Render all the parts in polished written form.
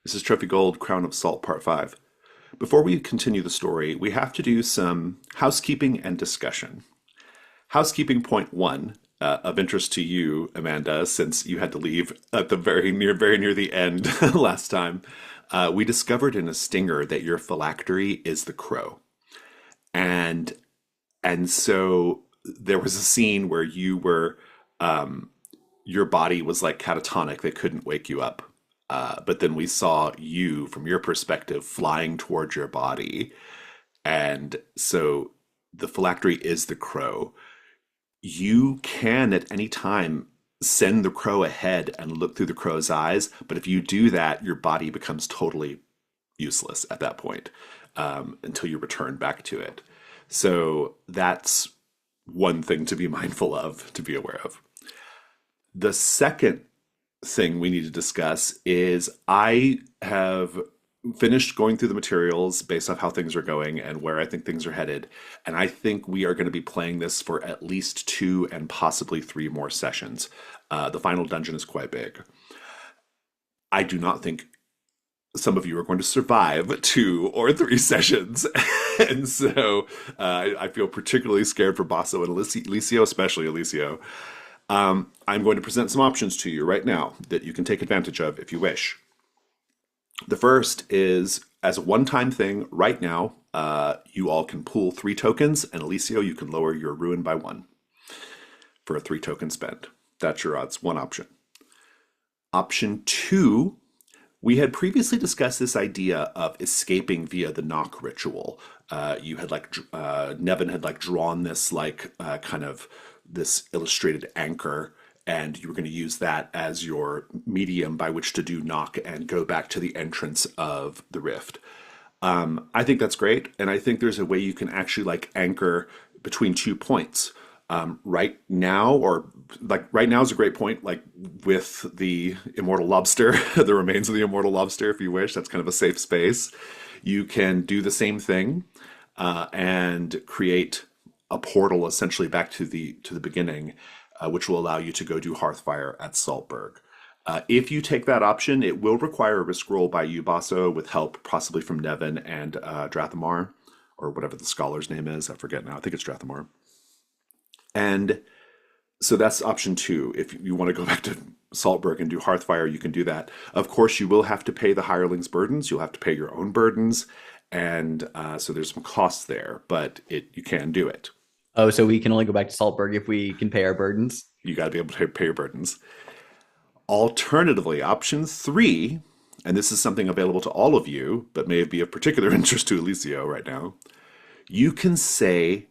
This is Trophy Gold, Crown of Salt, Part 5. Before we continue the story, we have to do some housekeeping and discussion. Housekeeping point one, of interest to you, Amanda, since you had to leave at the very near the end last time. We discovered in a stinger that your phylactery is the crow, and so there was a scene where your body was like catatonic; they couldn't wake you up. But then we saw you, from your perspective, flying towards your body. And so the phylactery is the crow. You can at any time send the crow ahead and look through the crow's eyes. But if you do that, your body becomes totally useless at that point, until you return back to it. So that's one thing to be mindful of, to be aware of. The second thing we need to discuss is I have finished going through the materials based off how things are going and where I think things are headed. And I think we are going to be playing this for at least 2 and possibly 3 more sessions. The final dungeon is quite big. I do not think some of you are going to survive 2 or 3 sessions. And so I feel particularly scared for Basso and Alicio, especially Alicio. I'm going to present some options to you right now that you can take advantage of if you wish. The first is, as a one-time thing, right now, you all can pool 3 tokens, and Alicio, you can lower your ruin by 1 for a 3 token spend. That's your odds. One option. Option 2, we had previously discussed this idea of escaping via the knock ritual. You had Nevin had drawn this kind of this illustrated anchor, and you were going to use that as your medium by which to do knock and go back to the entrance of the rift. I think that's great, and I think there's a way you can actually anchor between 2 points. Right now is a great point, with the immortal lobster, the remains of the immortal lobster, if you wish. That's kind of a safe space. You can do the same thing and create a portal essentially back to the beginning, which will allow you to go do Hearthfire at Saltburg. If you take that option, it will require a risk roll by you, Basso, with help possibly from Nevin and Drathamar, or whatever the scholar's name is. I forget now. I think it's Drathamar. And so that's option 2. If you want to go back to Saltburg and do Hearthfire, you can do that. Of course, you will have to pay the hirelings' burdens. You'll have to pay your own burdens. And so there's some costs there, but you can do it. Oh, so we can only go back to Saltburg if we can pay our burdens? You got to be able to pay your burdens. Alternatively, option 3, and this is something available to all of you, but may be of particular interest to Alicio right now. You can say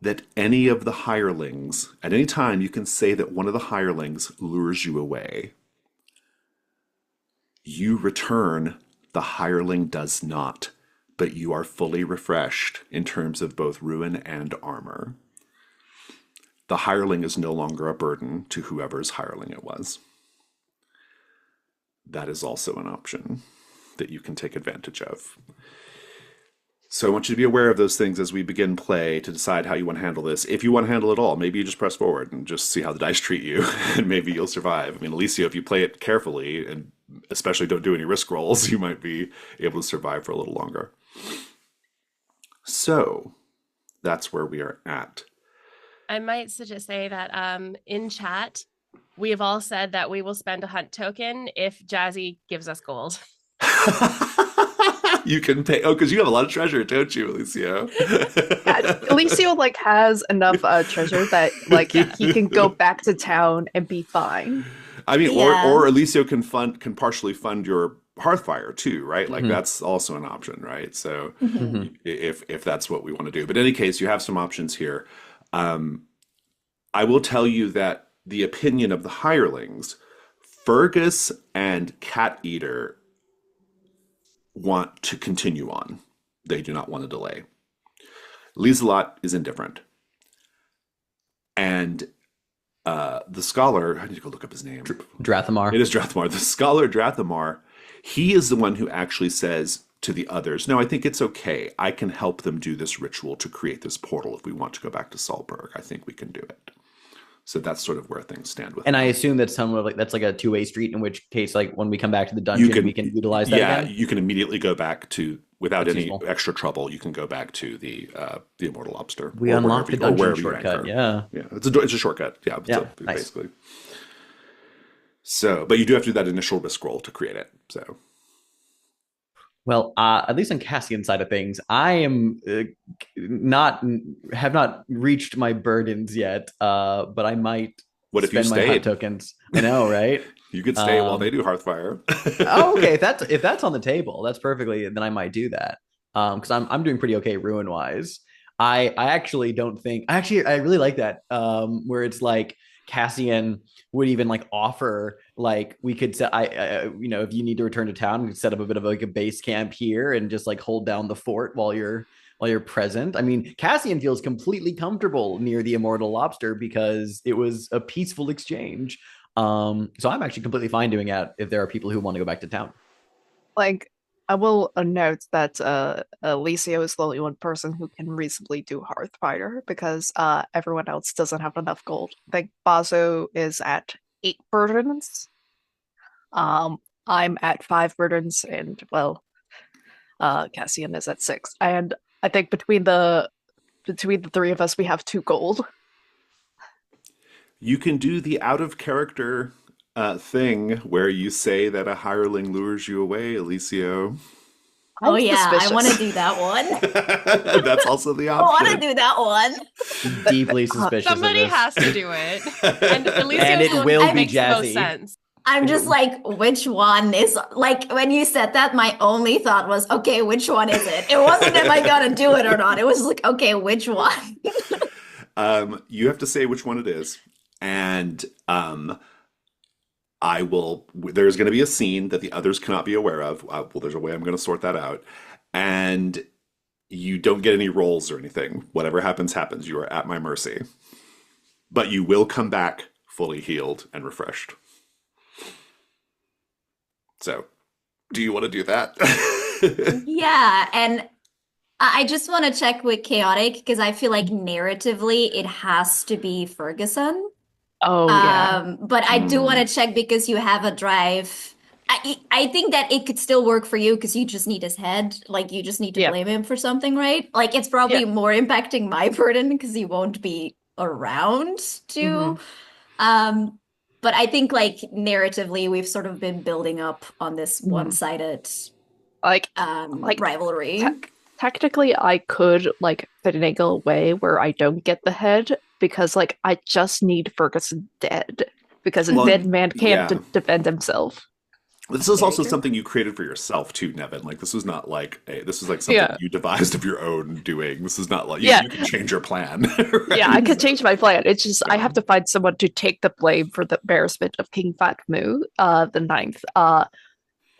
that any of the hirelings, at any time, you can say that one of the hirelings lures you away. You return, the hireling does not, but you are fully refreshed in terms of both ruin and armor. The hireling is no longer a burden to whoever's hireling it was. That is also an option that you can take advantage of. So I want you to be aware of those things as we begin play to decide how you want to handle this. If you want to handle it all, maybe you just press forward and just see how the dice treat you, and maybe you'll survive. I mean, Alicio, if you play it carefully, and especially don't do any risk rolls, you might be able to survive for a little longer. So that's where we are at. I might just say that in chat, we have all said that we will spend a hunt token if Jazzy gives us gold. You can pay. Oh, because you have a lot of treasure, don't you, Alicio? Yeah, Alicio has enough treasure that he can go back to town and be fine. I mean, yeah. or Alicio can partially fund your Hearthfire too, right? That's also an option, right? So if that's what we want to do. But in any case, you have some options here. I will tell you that the opinion of the hirelings, Fergus and Cat Eater, want to continue on. They do not want to delay. Lieselot is indifferent. And the scholar, I need to go look up his name. Drathamar. It is Drathamar. The scholar Drathamar, he is the one who actually says to the others, no, I think it's okay. I can help them do this ritual to create this portal if we want to go back to Saltburg. I think we can do it. So that's sort of where things stand with And I that. assume that's that's like a two-way street, in which case, like when we come back to the dungeon, we can utilize that yeah, again. you can immediately go back to, without That's any useful. extra trouble, you can go back to the Immortal Lobster, We or unlock wherever the you, or dungeon wherever you shortcut. anchor. Yeah. Yeah, it's a shortcut. Yeah, Yeah. Nice. basically. So, but you do have to do that initial risk roll to create it. So, Well, at least on Cassian's side of things, I am not have not reached my burdens yet. But I might what if you spend my hunt stayed? tokens. I know, right? You could stay while they do Hearthfire. Oh, okay. If that's on the table, that's perfectly. Then I might do that. Because I'm doing pretty okay ruin wise. I actually don't think. I really like that. Where it's like Cassian would even like offer like we could set if you need to return to town, we could set up a bit of like a base camp here and just like hold down the fort while you're present. I mean, Cassian feels completely comfortable near the Immortal Lobster because it was a peaceful exchange. So I'm actually completely fine doing that if there are people who want to go back to town. Like, I will note that Alicio is the only one person who can reasonably do Hearthfire because everyone else doesn't have enough gold. I think Bazo is at 8 burdens. I'm at 5 burdens, and well, Cassian is at 6. And I think between the three of us, we have 2 gold. You can do the out of character thing where you say that a hireling lures you away, Alicio. Oh I'm yeah, I suspicious. want to do that one. That's also the I want to option. do that one. Deeply suspicious Somebody of this. has to do it. And Alicia's And it one will that be makes the most Jazzy. sense. I'm just like, which one is like when you said that, my only thought was, okay, which one is it? It wasn't if I gotta do it or not. It was like, okay, which one? You have to say which one it is, and I will. There's going to be a scene that the others cannot be aware of. Well, there's a way I'm going to sort that out, and you don't get any rolls or anything. Whatever happens, happens. You are at my mercy, but you will come back fully healed and refreshed. So, do you want to do that? Yeah, and I just want to check with Chaotic because I feel like narratively it has to be Ferguson. Oh yeah. But I do want to check because you have a drive. I think that it could still work for you because you just need his head. Like you just need to Yeah. blame him for something, right? Like it's probably Yeah. more impacting my burden because he won't be around to. Mhm. But I think like narratively we've sort of been building up on this Mhm. one-sided Like rivalry. technically, I could like finagle a way where I don't get the head because like I just need Ferguson dead because a Well, dead man can't yeah. defend himself. This is Very also true. something you created for yourself too, Nevin. Like this was not like this was like something Yeah. you devised of your own doing. This is not like Yeah. you can change your plan. Yeah, I could change my plan. It's just I Yeah. have to find someone to take the blame for the embarrassment of King Fatmu, the 9th.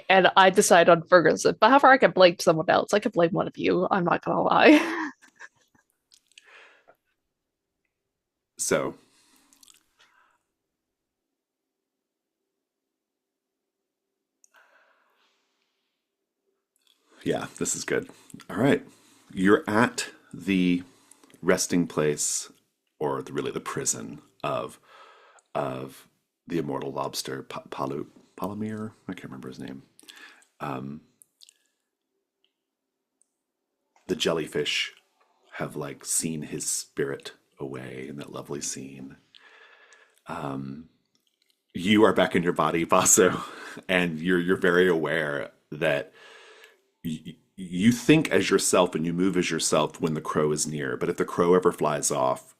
And I decide on Ferguson. But however, I can blame someone else. I could blame one of you. I'm not gonna lie. So, yeah, this is good. All right. You're at the resting place, or really the prison of the immortal lobster, Palomir. I can't remember his name. The jellyfish have like seen his spirit away in that lovely scene. You are back in your body, Vaso, and you're very aware that you think as yourself and you move as yourself when the crow is near. But if the crow ever flies off,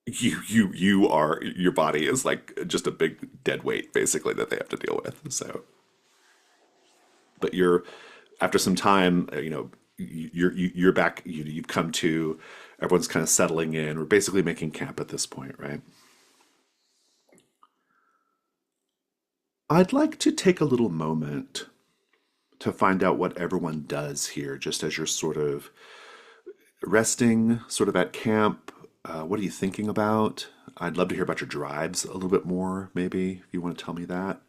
you are your body is like just a big dead weight basically that they have to deal with. So, but you're after some time, you're back. You've come to. Everyone's kind of settling in. We're basically making camp at this point, right? I'd like to take a little moment to find out what everyone does here, just as you're sort of resting, sort of at camp. What are you thinking about? I'd love to hear about your drives a little bit more, maybe, if you want to tell me that.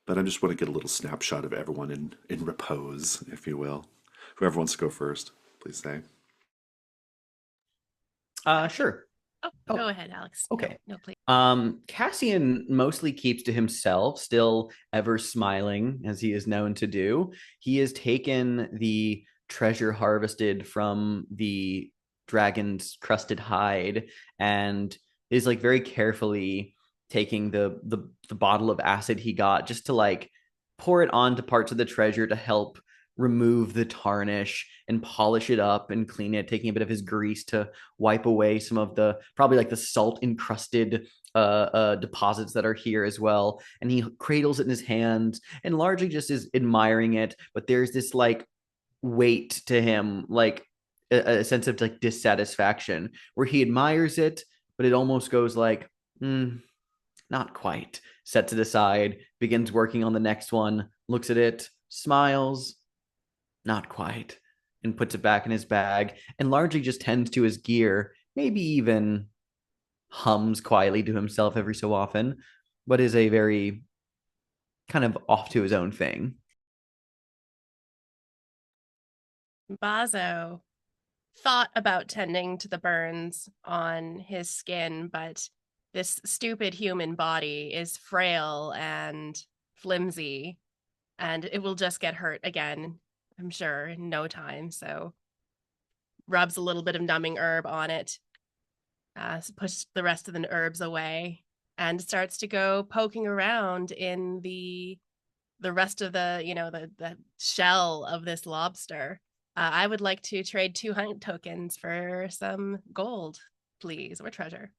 But I just want to get a little snapshot of everyone in repose, if you will. Whoever wants to go first, please say. Sure. Oh, Oh, go ahead, Alex. okay. No, please. Cassian mostly keeps to himself, still ever smiling as he is known to do. He has taken the treasure harvested from the dragon's crusted hide and is like very carefully taking the bottle of acid he got just to like pour it onto parts of the treasure to help remove the tarnish and polish it up and clean it, taking a bit of his grease to wipe away some of the probably like the salt encrusted deposits that are here as well. And he cradles it in his hands and largely just is admiring it. But there's this like weight to him, like a sense of like dissatisfaction where he admires it, but it almost goes like, not quite. Sets it aside, begins working on the next one, looks at it, smiles, not quite, and puts it back in his bag and largely just tends to his gear, maybe even hums quietly to himself every so often, but is a very kind of off to his own thing. Bazo thought about tending to the burns on his skin, but this stupid human body is frail and flimsy, and it will just get hurt again, I'm sure, in no time. So rubs a little bit of numbing herb on it, push the rest of the herbs away, and starts to go poking around in the rest of the shell of this lobster. I would like to trade 2 hunt tokens for some gold, please, or treasure.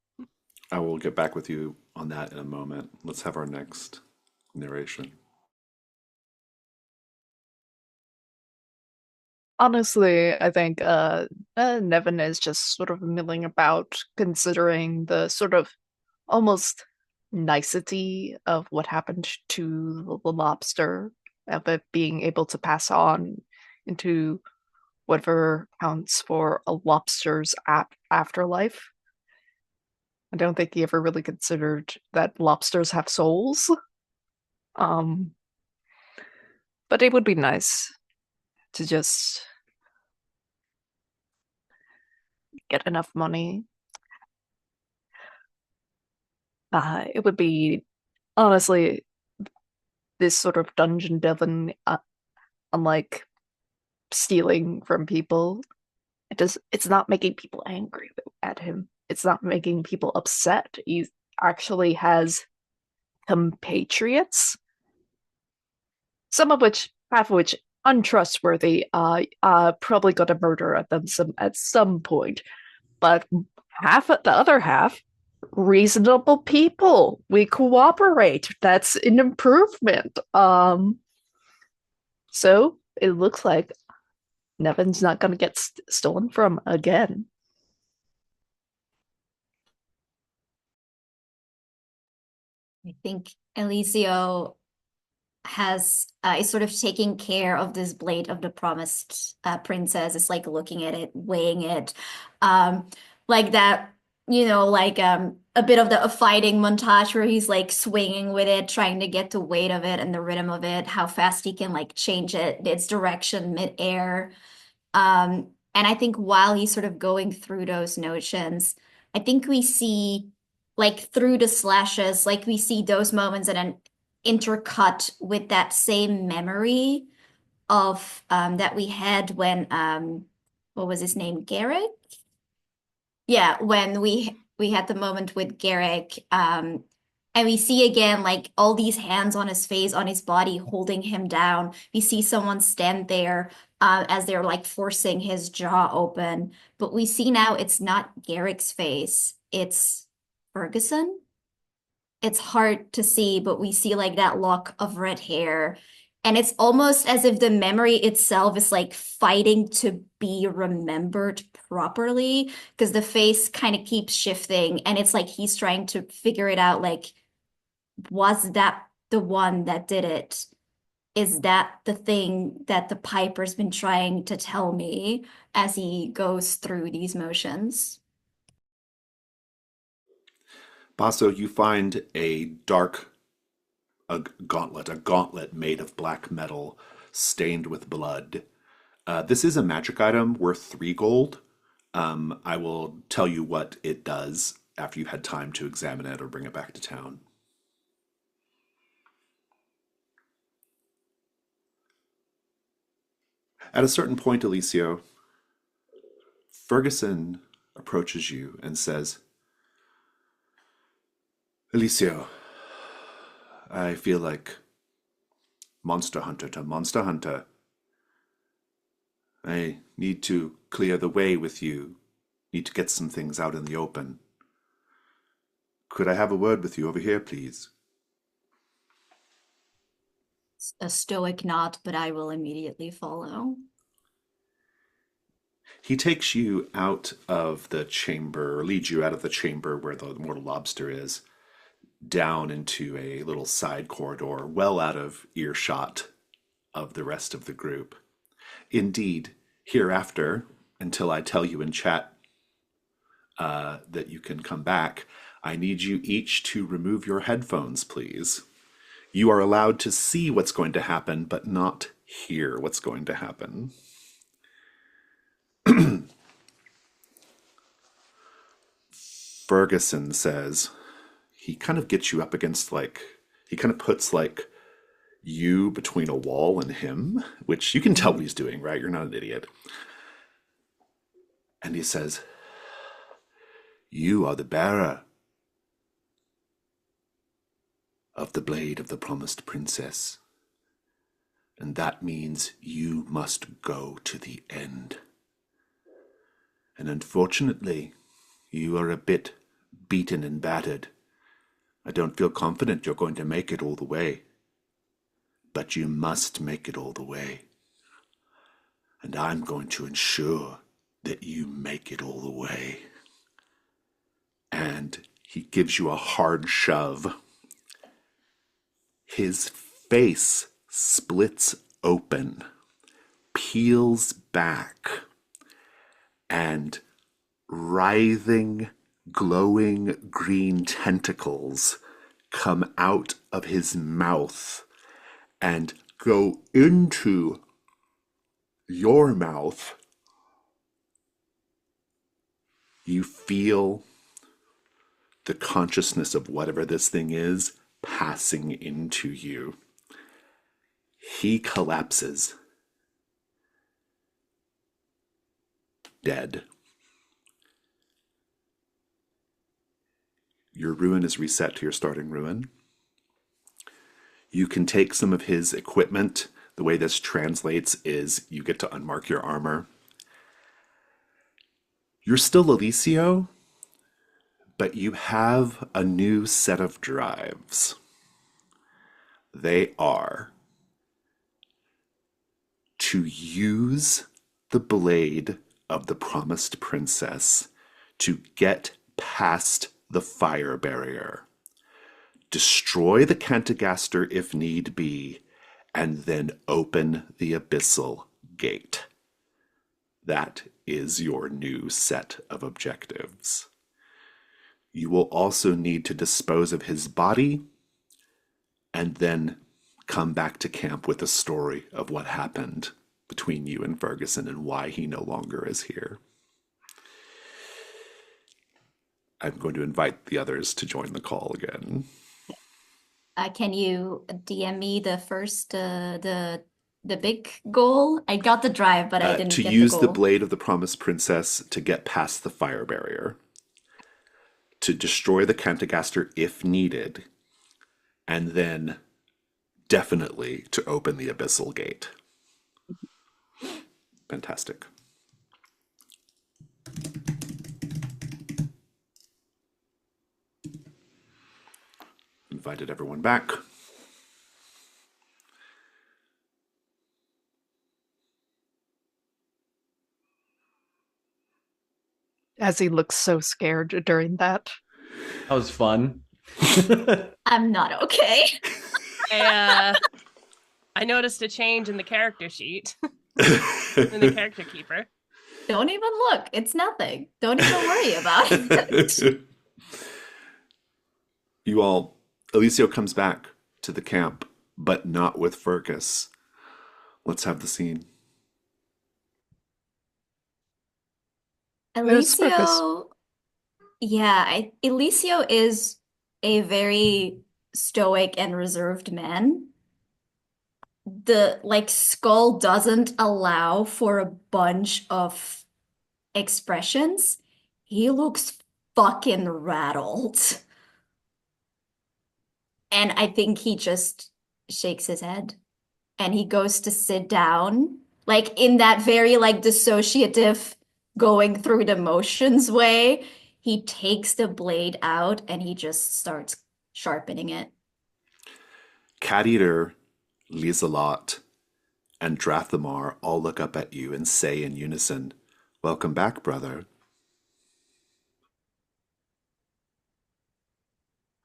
I will get back with you on that in a moment. Let's have our next narration. Honestly, I think Nevin is just sort of milling about, considering the sort of almost nicety of what happened to the lobster, of it being able to pass on into whatever counts for a lobster's afterlife. I don't think he ever really considered that lobsters have souls. Um, but it would be nice to just get enough money. It would be honestly this sort of dungeon delving, unlike stealing from people. It's not making people angry at him. It's not making people upset. He actually has compatriots, some of which, half of which untrustworthy, probably gonna murder at them at some point. But the other half, reasonable people. We cooperate. That's an improvement. So it looks like Nevin's not gonna get stolen from again. I think Eliseo has is sort of taking care of this blade of the promised princess. It's like looking at it, weighing it, like that, like a bit of a fighting montage where he's like swinging with it, trying to get the weight of it and the rhythm of it, how fast he can like change its direction mid-air. And I think while he's sort of going through those notions, I think we see like through the slashes, like we see those moments and then intercut with that same memory of that we had when what was his name? Garrick? Yeah, when we had the moment with Garrick, and we see again like all these hands on his face, on his body, holding him down. We see someone stand there as they're like forcing his jaw open, but we see now it's not Garrick's face, it's Ferguson. It's hard to see, but we see like that lock of red hair. And it's almost as if the memory itself is like fighting to be remembered properly because the face kind of keeps shifting. And it's like he's trying to figure it out like, was that the one that did it? Is that the thing that the Piper's been trying to tell me as he goes through these motions? Basso, you find a gauntlet made of black metal stained with blood. This is a magic item worth 3 gold. I will tell you what it does after you've had time to examine it or bring it back to town. At a certain point, Alicio, Ferguson approaches you and says, Alicio, I feel like monster hunter to monster hunter. I need to clear the way with you. Need to get some things out in the open. Could I have a word with you over here, please? A stoic nod, but I will immediately follow. He takes you out of the chamber, or leads you out of the chamber where the mortal lobster is, down into a little side corridor, well out of earshot of the rest of the group. Indeed, hereafter, until I tell you in chat that you can come back, I need you each to remove your headphones, please. You are allowed to see what's going to happen, but not hear what's going to happen. Ferguson says, he kind of gets you up against, like, he kind of puts, like, you between a wall and him, which you can tell what he's doing, right? You're not an idiot. And he says, you are the bearer of the blade of the promised princess. And that means you must go to the end. And unfortunately, you are a bit beaten and battered. I don't feel confident you're going to make it all the way. But you must make it all the way. And I'm going to ensure that you make it all the way. And he gives you a hard shove. His face splits open, peels back, and writhing, glowing green tentacles come out of his mouth and go into your mouth. You feel the consciousness of whatever this thing is passing into you. He collapses, dead. Your ruin is reset to your starting ruin. You can take some of his equipment. The way this translates is you get to unmark your armor. You're still Alicio, but you have a new set of drives. They are to use the blade of the promised princess to get past the fire barrier, destroy the Cantagaster if need be, and then open the abyssal gate. That is your new set of objectives. You will also need to dispose of his body and then come back to camp with a story of what happened between you and Ferguson and why he no longer is here. I'm going to invite the others to join the call again. Can you DM me the first, the big goal? I got the drive, but I didn't to get use the the goal. blade of the promised princess to get past the fire barrier, to destroy the Cantagaster if needed, and then definitely to open the abyssal gate. Fantastic. Invited everyone back. As he looks so scared during that. That was fun. I'm not okay. I noticed a change in the character sheet, in the character keeper. Don't even look. It's nothing. Don't even worry about it. You all, Alicio comes back to the camp, but not with Fergus. Let's have the scene. There's Fergus. Eliseo, yeah, Eliseo is a very stoic and reserved man. The like skull doesn't allow for a bunch of expressions. He looks fucking rattled. And I think he just shakes his head and he goes to sit down, like in that very like dissociative going through the motions way. He takes the blade out and he just starts sharpening it. Cat Eater, Lieselot, and Drathamar all look up at you and say in unison, "Welcome back, brother."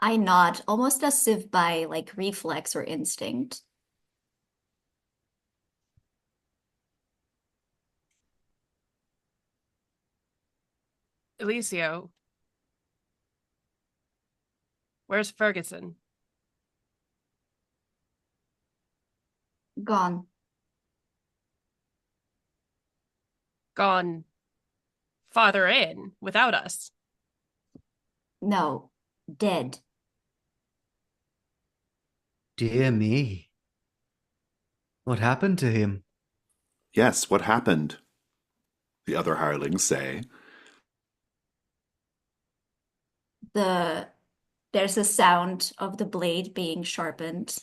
I nod, almost as if by like reflex or instinct. Eliseo, where's Ferguson? Gone. Gone farther in without us. No, dead. Dear me. What happened to him? "Yes, what happened?" the other hirelings say. The there's a sound of the blade being sharpened.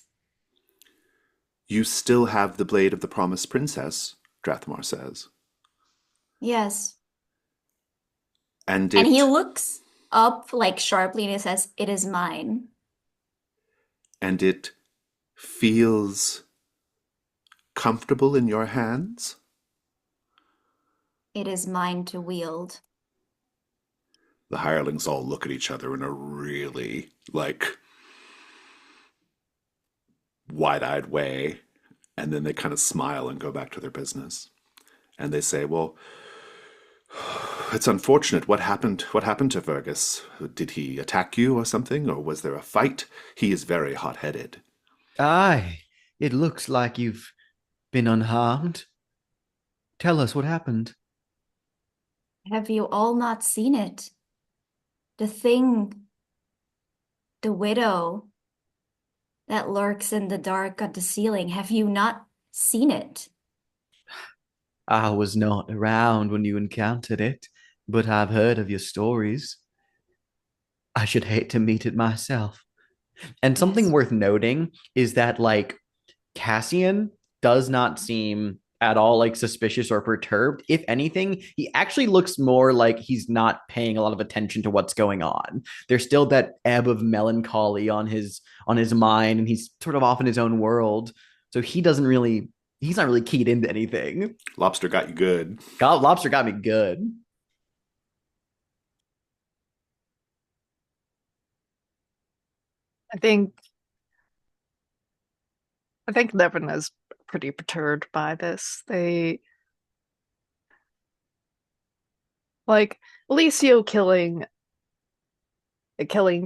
"You still have the blade of the promised princess," Drathamar says. Yes. And And he it looks up like sharply and he says, "It is mine." and it feels comfortable in your hands? It is mine to wield. The hirelings all look at each other in a really, like, wide-eyed way, and then they kind of smile and go back to their business. And they say, "Well, it's unfortunate. What happened to Fergus? Did he attack you or something? Or was there a fight? He is very hot-headed." Aye, it looks like you've been unharmed. Tell us what happened. Have you all not seen it? The thing, the widow that lurks in the dark at the ceiling. Have you not seen it? I was not around when you encountered it, but I've heard of your stories. I should hate to meet it myself. And something Yes. worth noting is that, like, Cassian does not seem at all like suspicious or perturbed. If anything, he actually looks more like he's not paying a lot of attention to what's going on. There's still that ebb of melancholy on his mind, and he's sort of off in his own world. So he's not really keyed into anything. Lobster got you good. God, Lobster got me good. I think I think Nevin is pretty perturbed by this. They like Alicio killing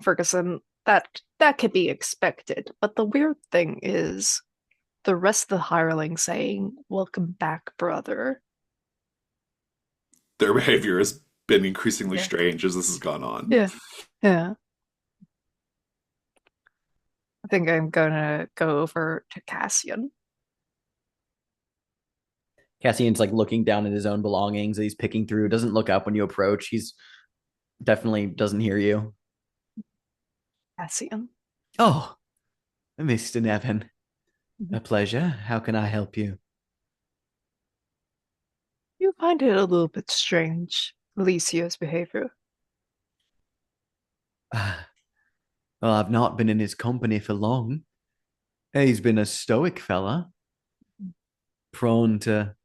Ferguson, that could be expected. But the weird thing is the rest of the hirelings saying, "Welcome back, brother." Their behavior has been increasingly Yeah. strange as this has gone on. Yeah. Yeah. I think I'm gonna go over to Cassian. Cassian's like looking down at his own belongings that he's picking through, doesn't look up when you approach. He's definitely doesn't hear you. Cassian. Oh, Mr. Nevin, Mhm. a pleasure. How can I help you? You find it a little bit strange, Alicia's behavior. Ah, well, I've not been in his company for long. He's been a stoic fella, prone to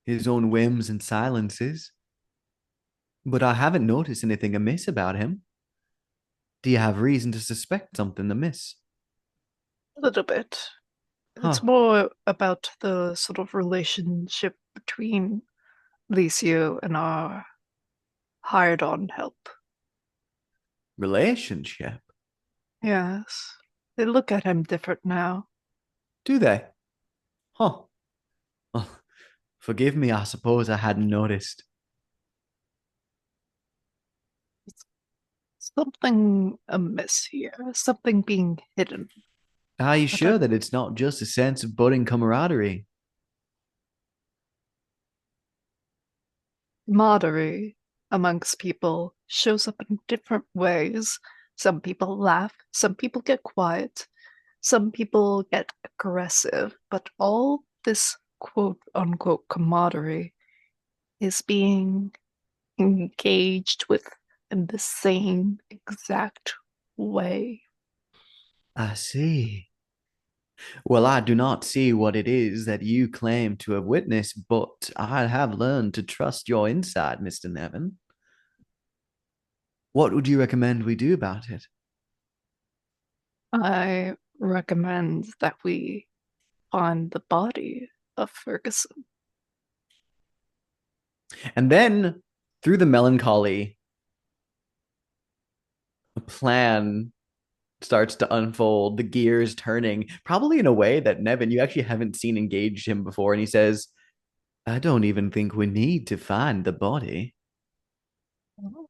his own whims and silences. But I haven't noticed anything amiss about him. Do you have reason to suspect something amiss? A little bit. It's Huh, more about the sort of relationship between Licio and our hired on help. relationship? Yes. They look at him different now. Do they? Huh. Well, forgive me, I suppose I hadn't noticed. Something amiss here. Something being hidden. Are you I sure don't that it's not just a sense of budding camaraderie? camaraderie amongst people shows up in different ways. Some people laugh, some people get quiet, some people get aggressive, but all this quote unquote camaraderie is being engaged with in the same exact way. I see. Well, I do not see what it is that you claim to have witnessed, but I have learned to trust your insight, Mr. Nevin. What would you recommend we do about it? I recommend that we find the body of Ferguson. And then, through the melancholy, a plan starts to unfold, the gears turning, probably in a way that Nevin, you actually haven't seen engage him before. And he says, I don't even think we need to find the body. Oh.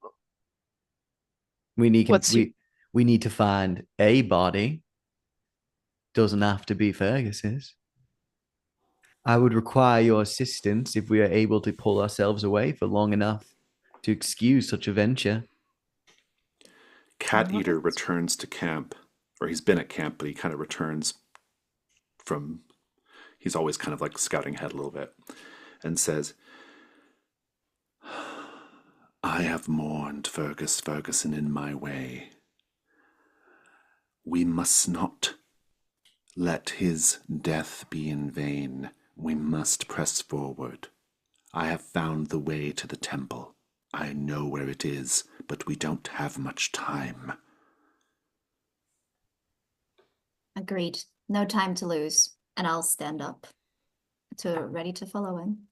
We need What's you? we need to find a body. Doesn't have to be Fergus's. I would require your assistance if we are able to pull ourselves away for long enough to excuse such a venture. Cat Eater returns to camp, or he's been at camp, but he kind of returns from. He's always kind of like scouting ahead a little bit, and says, I have mourned Ferguson in my way. We must not let his death be in vain. We must press forward. I have found the way to the temple. I know where it is, but we don't have much time. Agreed. No time to lose. And I'll stand up ready to follow him.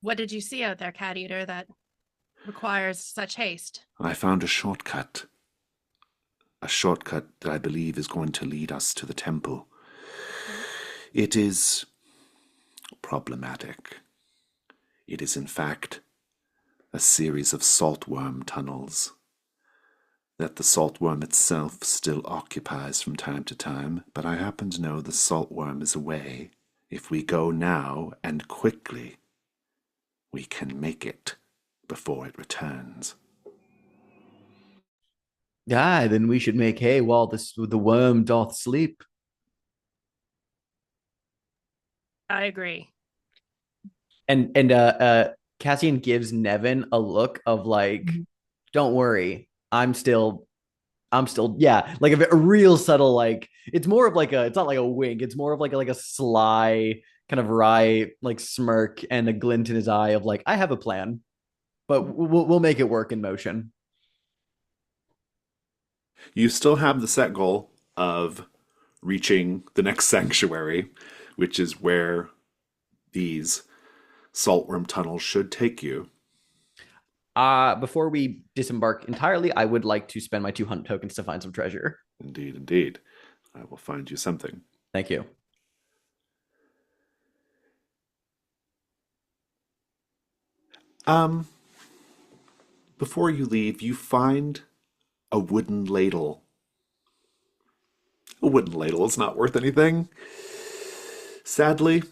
What did you see out there, Cat Eater, that requires such haste? I found a shortcut. A shortcut that I believe is going to lead us to the temple. It is problematic. It is, in fact, a series of saltworm tunnels that the saltworm itself still occupies from time to time, but I happen to know the saltworm is away. If we go now and quickly, we can make it before it returns. Aye, then we should make hay while the worm doth sleep. I agree. And Cassian gives Nevin a look of like, don't worry, I'm still, yeah, like a real subtle, like it's more of like it's not like a wink, it's more of like a sly kind of wry like smirk and a glint in his eye of like, I have a plan, but we'll make it work in motion. You still have the set goal of reaching the next sanctuary, which is where these saltworm tunnels should take you. Before we disembark entirely, I would like to spend my 2 hunt tokens to find some treasure. Indeed, indeed. I will find you something. Thank you. Before you leave, you find a wooden ladle. A wooden ladle is not worth anything, sadly.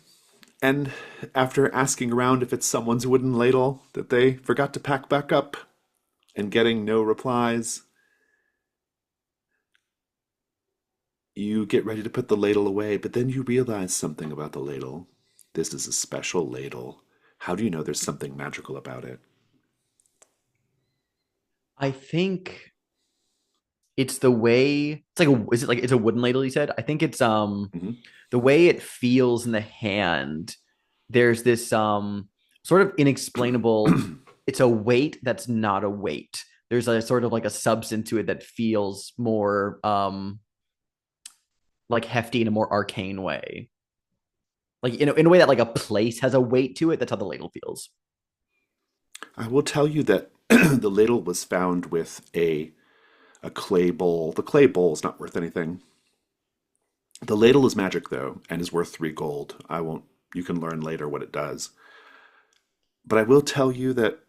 And after asking around if it's someone's wooden ladle that they forgot to pack back up and getting no replies, you get ready to put the ladle away, but then you realize something about the ladle. This is a special ladle. How do you know there's something magical about it? I think it's the way it's like is it like it's a wooden ladle, you said? I think it's Mm-hmm. the way it feels in the hand. There's this sort of inexplainable, it's a weight that's not a weight. There's a sort of like a substance to it that feels more like hefty in a more arcane way. Like in a way that like a place has a weight to it. That's how the ladle feels. I will tell you that the ladle was found with a clay bowl. The clay bowl is not worth anything. The ladle is magic, though, and is worth 3 gold. I won't, you can learn later what it does. But I will tell you that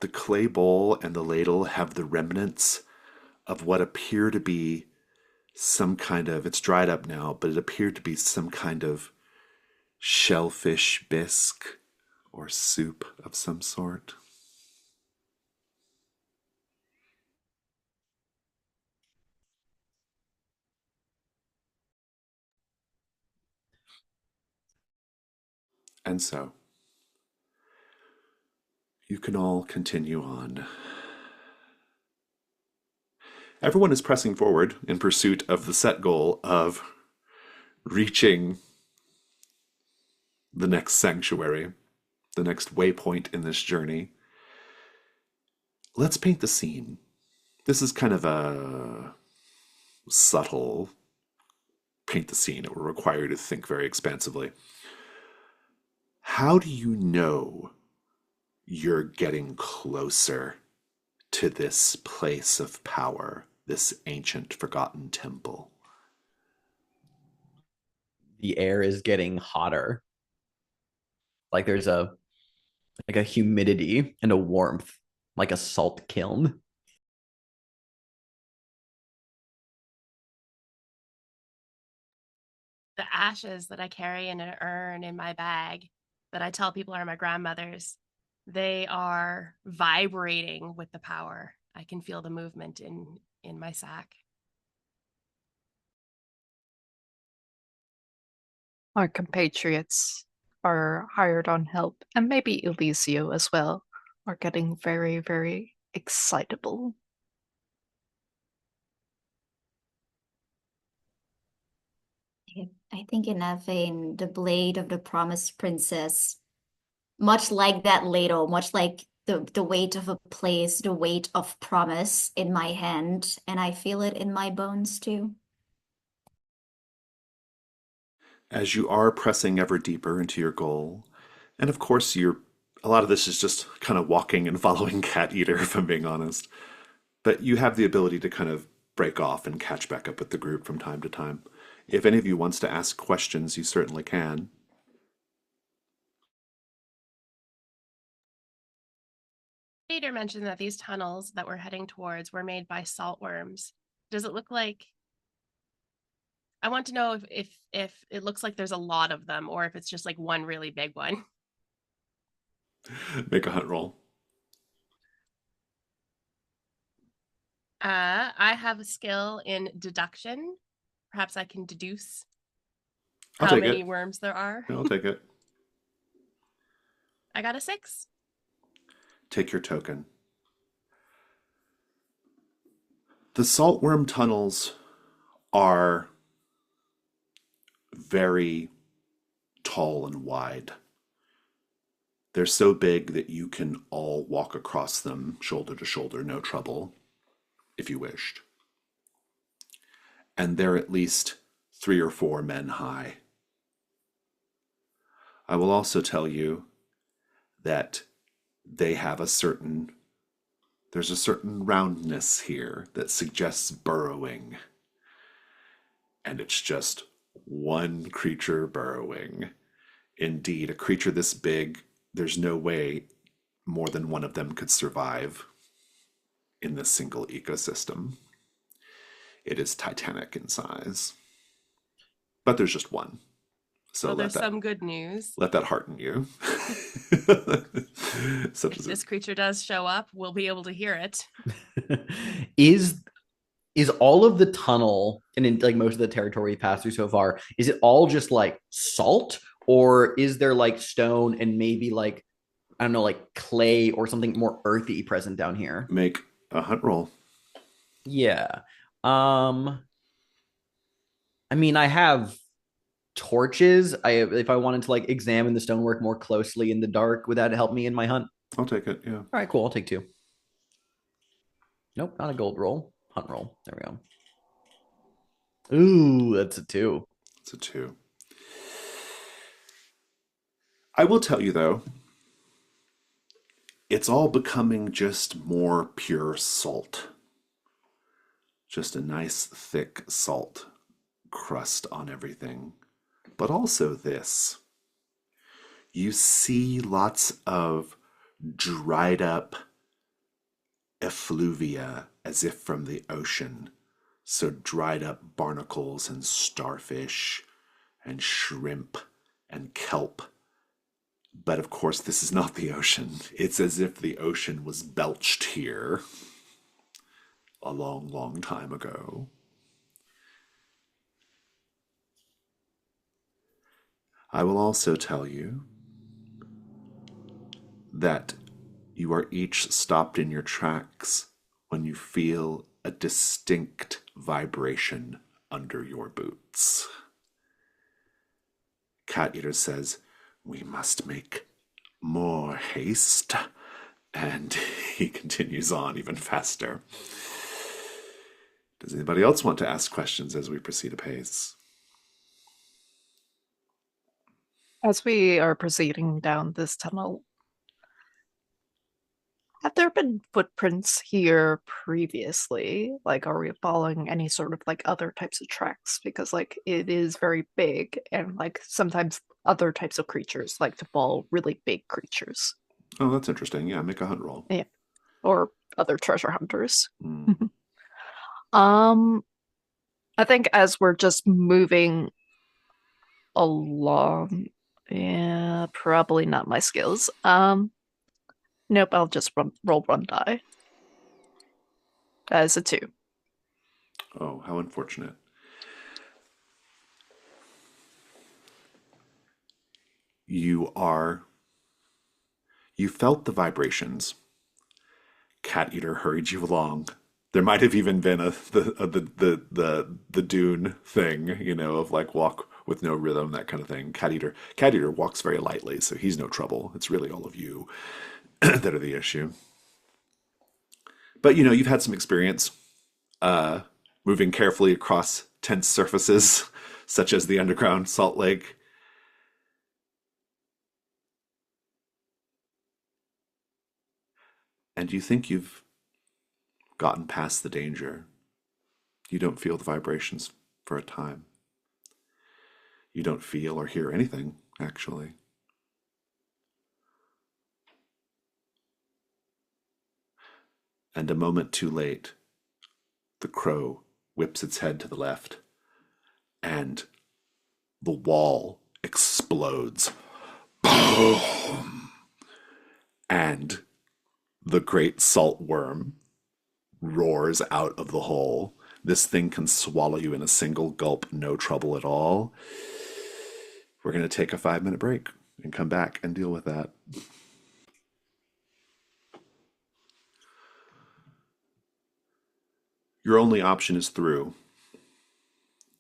The clay bowl and the ladle have the remnants of what appear to be some kind of, it's dried up now, but it appeared to be some kind of shellfish bisque or soup of some sort. And so, you can all continue on. Everyone is pressing forward in pursuit of the set goal of reaching the next sanctuary, the next waypoint in this journey. Let's paint the scene. This is kind of a subtle paint the scene. It will require you to think very expansively. How do you know you're getting closer to this place of power, this ancient forgotten temple? The air is getting hotter. Like there's a humidity and a warmth, like a salt kiln. The ashes that I carry in an urn in my bag that I tell people are my grandmother's, they are vibrating with the power. I can feel the movement in my sack. Our compatriots are hired on help, and maybe Elisio as well, are getting very, very excitable. I think in that vein, the blade of the promised princess, much like that ladle, much like the weight of a place, the weight of promise in my hand, and I feel it in my bones too. As you are pressing ever deeper into your goal, and of course you're a lot of this is just kind of walking and following Cat Eater, if I'm being honest. But you have the ability to kind of break off and catch back up with the group from time to time. If any of you wants to ask questions, you certainly can. Peter mentioned that these tunnels that we're heading towards were made by saltworms. Does it look like, I want to know if it looks like there's a lot of them or if it's just like one really big one. Make a hunt roll. I have a skill in deduction. Perhaps I can deduce I'll how take many it. worms there are. I'll take it. I got a 6. Take your token. The saltworm tunnels are very tall and wide. They're so big that you can all walk across them shoulder to shoulder, no trouble, if you wished. And they're at least 3 or 4 men high. I will also tell you that they have there's a certain roundness here that suggests burrowing. And it's just one creature burrowing. Indeed, a creature this big, there's no way more than one of them could survive in this single ecosystem. It is titanic in size. But there's just one. So there's some good news. Let that hearten you. If this creature does show up, we'll be able to hear it. Is all of the tunnel and in like most of the territory we passed through so far, is it all just like salt, or is there like stone and maybe like, I don't know, like clay or something more earthy present down here? Make a hunt roll. Yeah. I mean, I have torches. If I wanted to like examine the stonework more closely in the dark, would that help me in my hunt? I'll take it, yeah. All right, cool. I'll take 2. Nope, not a gold roll. Hunt roll. There we go. Ooh, that's a 2. It's a 2. I will tell you though, it's all becoming just more pure salt. Just a nice thick salt crust on everything. But also this. You see lots of dried up effluvia as if from the ocean. So dried up barnacles and starfish and shrimp and kelp. But of course, this is not the ocean. It's as if the ocean was belched here a long, long time ago. I will also tell you that you are each stopped in your tracks when you feel a distinct vibration under your boots. Cat Eater says, "We must make more haste." And he continues on even faster. Does anybody else want to ask questions as we proceed apace? As we are proceeding down this tunnel, have there been footprints here previously? Like, are we following any sort of like other types of tracks? Because like it is very big, and like sometimes other types of creatures like to follow really big creatures. Oh, that's interesting. Yeah, make a hunt roll. Yeah. Or other treasure hunters. Mm. I think as we're just moving along, yeah, probably not my skills. Nope, I'll just roll one die. That is a 2. Oh, how unfortunate. You felt the vibrations. Cat Eater hurried you along. There might have even been the dune thing, of like walk with no rhythm, that kind of thing. Cat Eater walks very lightly, so he's no trouble. It's really all of you that are the issue. But you've had some experience moving carefully across tense surfaces, such as the underground salt lake. And you think you've gotten past the danger. You don't feel the vibrations for a time. You don't feel or hear anything, actually. And a moment too late, the crow whips its head to the left, and the wall explodes. Boom! And the great salt worm roars out of the hole. This thing can swallow you in a single gulp, no trouble at all. We're going to take a 5-minute break and come back and deal with that. Your only option is through.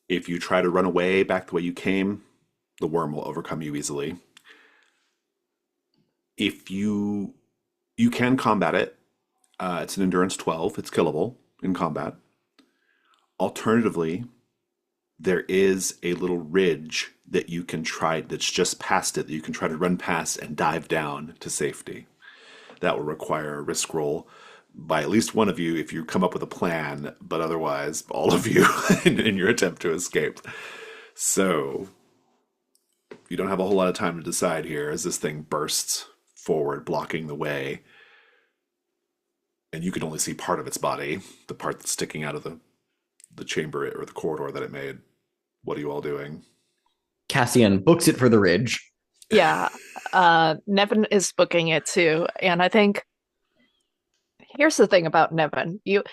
If you try to run away back the way you came, the worm will overcome you easily. If you can combat it, it's an endurance 12. It's killable in combat. Alternatively, there is a little ridge that you can try, that's just past it, that you can try to run past and dive down to safety. That will require a risk roll by at least one of you if you come up with a plan, but otherwise, all of you in your attempt to escape. So, you don't have a whole lot of time to decide here as this thing bursts forward, blocking the way. And you can only see part of its body, the part that's sticking out of the chamber or the corridor that it made. What are you all doing? Cassian books it for the ridge. Yeah, Nevin is booking it too, and I think here's the thing about Nevin. You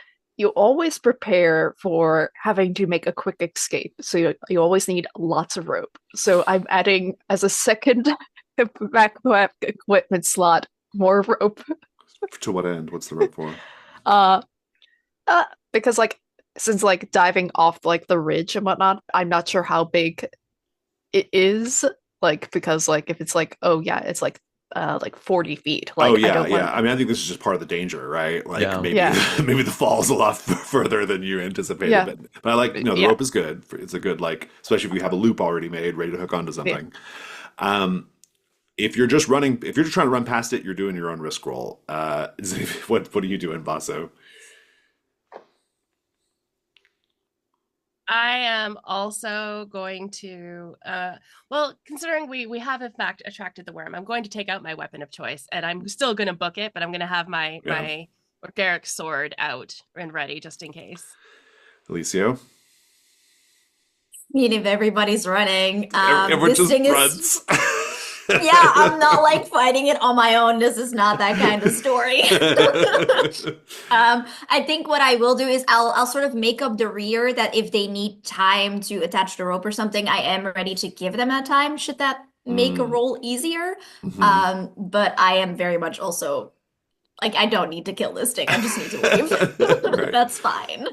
always prepare for having to make a quick escape, so you always need lots of rope. So I'm adding as a second backpack equipment slot more rope. To what end? What's the rope for? Uh, because like since like diving off like the ridge and whatnot, I'm not sure how big it is. Like because like if it's like oh yeah, it's like 40 feet. Like oh yeah, I don't want. yeah. I mean, I think this is just part of the danger, right? Like Yeah. maybe Yeah. maybe the fall is a lot further than you anticipated. Yeah. But I like the Yeah. rope is good. It's a good like, especially if you have a loop already made, ready to hook onto something. If you're just running, if you're just trying to run past it, you're doing your own risk roll. What are you doing, Basso? I am also going to, well, considering we have in fact attracted the worm, I'm going to take out my weapon of choice, and I'm still going to book it, but I'm going to have my Yeah. my Garrick's sword out and ready just in case. Alicio? I mean, if everybody's running, Everyone this just thing is. runs. Yeah, I'm not like fighting it on my own. This is not that kind of story. I think what I will do is I'll sort of make up the rear that if they need time to attach the rope or something, I am ready to give them that time. Should that make a roll easier? Mhm. But I am very much also like I don't need to kill this thing. I just need to leave. Right. That's fine.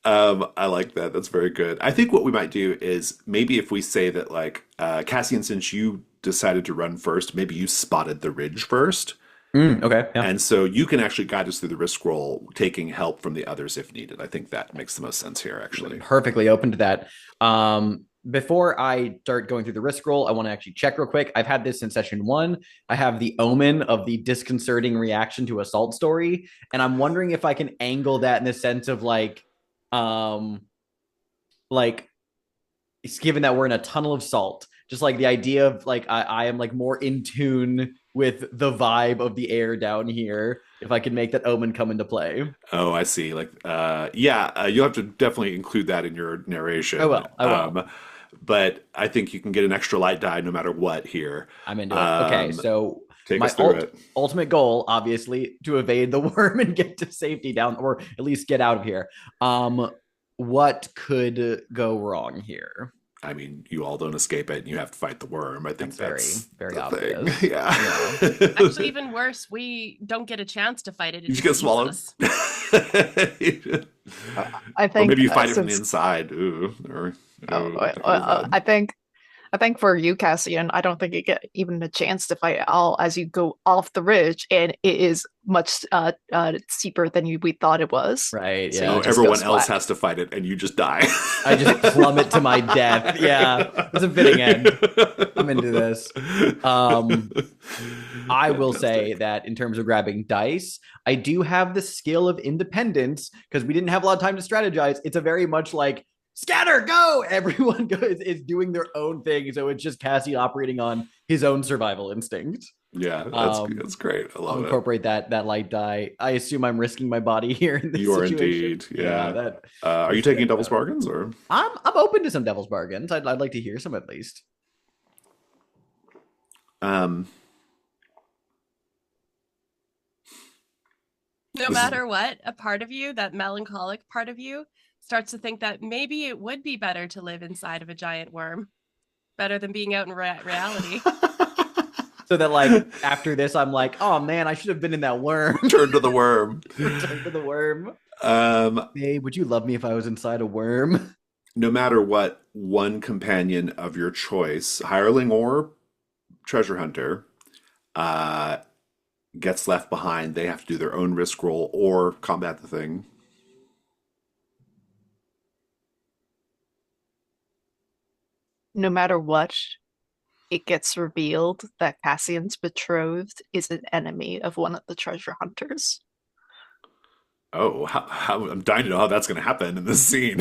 I like that. That's very good. I think what we might do is maybe if we say that, like, Cassian, since you decided to run first, maybe you spotted the ridge first. Okay. Yeah. And so you can actually guide us through the risk roll, taking help from the others if needed. I think that makes the most sense here, actually. Perfectly open to that. Before I start going through the risk roll, I want to actually check real quick. I've had this in session 1. I have the omen of the disconcerting reaction to assault story, and I'm wondering if I can angle that in the sense of like it's given that we're in a tunnel of salt, just like the idea of like I am like more in tune with the vibe of the air down here. If I can make that omen come into play. Oh, I see. Like, yeah, you'll have to definitely include that in your narration. I will. But I think you can get an extra light die no matter what here. I'm into it. Okay, so Take us through it. ultimate goal, obviously, to evade the worm and get to safety down, or at least get out of here. What could go wrong here? I mean, you all don't escape it, and you have to fight the worm. I think that's very the obvious. thing. Yeah. Actually, even worse, we don't get a chance to fight it. You just get swallowed. I Or think maybe you fight it from the since inside. Ooh. I think for you, Cassian, I don't think you get even a chance to fight at all as you go off the ridge, and it is much steeper than we thought it was. Right. So Yeah. you Oh, just everyone go else splat. has to fight it, and you just die. I just plummet to my death. Yeah, it's a fitting end. I'm into this. I will say that in terms of grabbing dice, I do have the skill of independence because we didn't have a lot of time to strategize. It's a very much like scatter, go. Everyone is doing their own thing, so it's just Cassie operating on his own survival instinct. Yeah, that's great. I love I'll it. incorporate that light die. I assume I'm risking my body here in this You are situation. indeed. Yeah. That. Are you taking devil's bargains or? I'm open to some devil's bargains. I'd like to hear some at least. No matter what, a part of you, that melancholic part of you, starts to think that maybe it would be better to live inside of a giant worm, better than being out in reality. So that like after this, I'm like, oh man, I should have been in that worm. Turn to the worm. Return to the worm. Um, Hey, would you love me if I was inside a worm? no matter what, one companion of your choice, hireling or treasure hunter, gets left behind. They have to do their own risk roll or combat the thing. No matter what, it gets revealed that Cassian's betrothed is an enemy of one of the treasure hunters. Oh, how I'm dying to know how that's going to happen in this scene.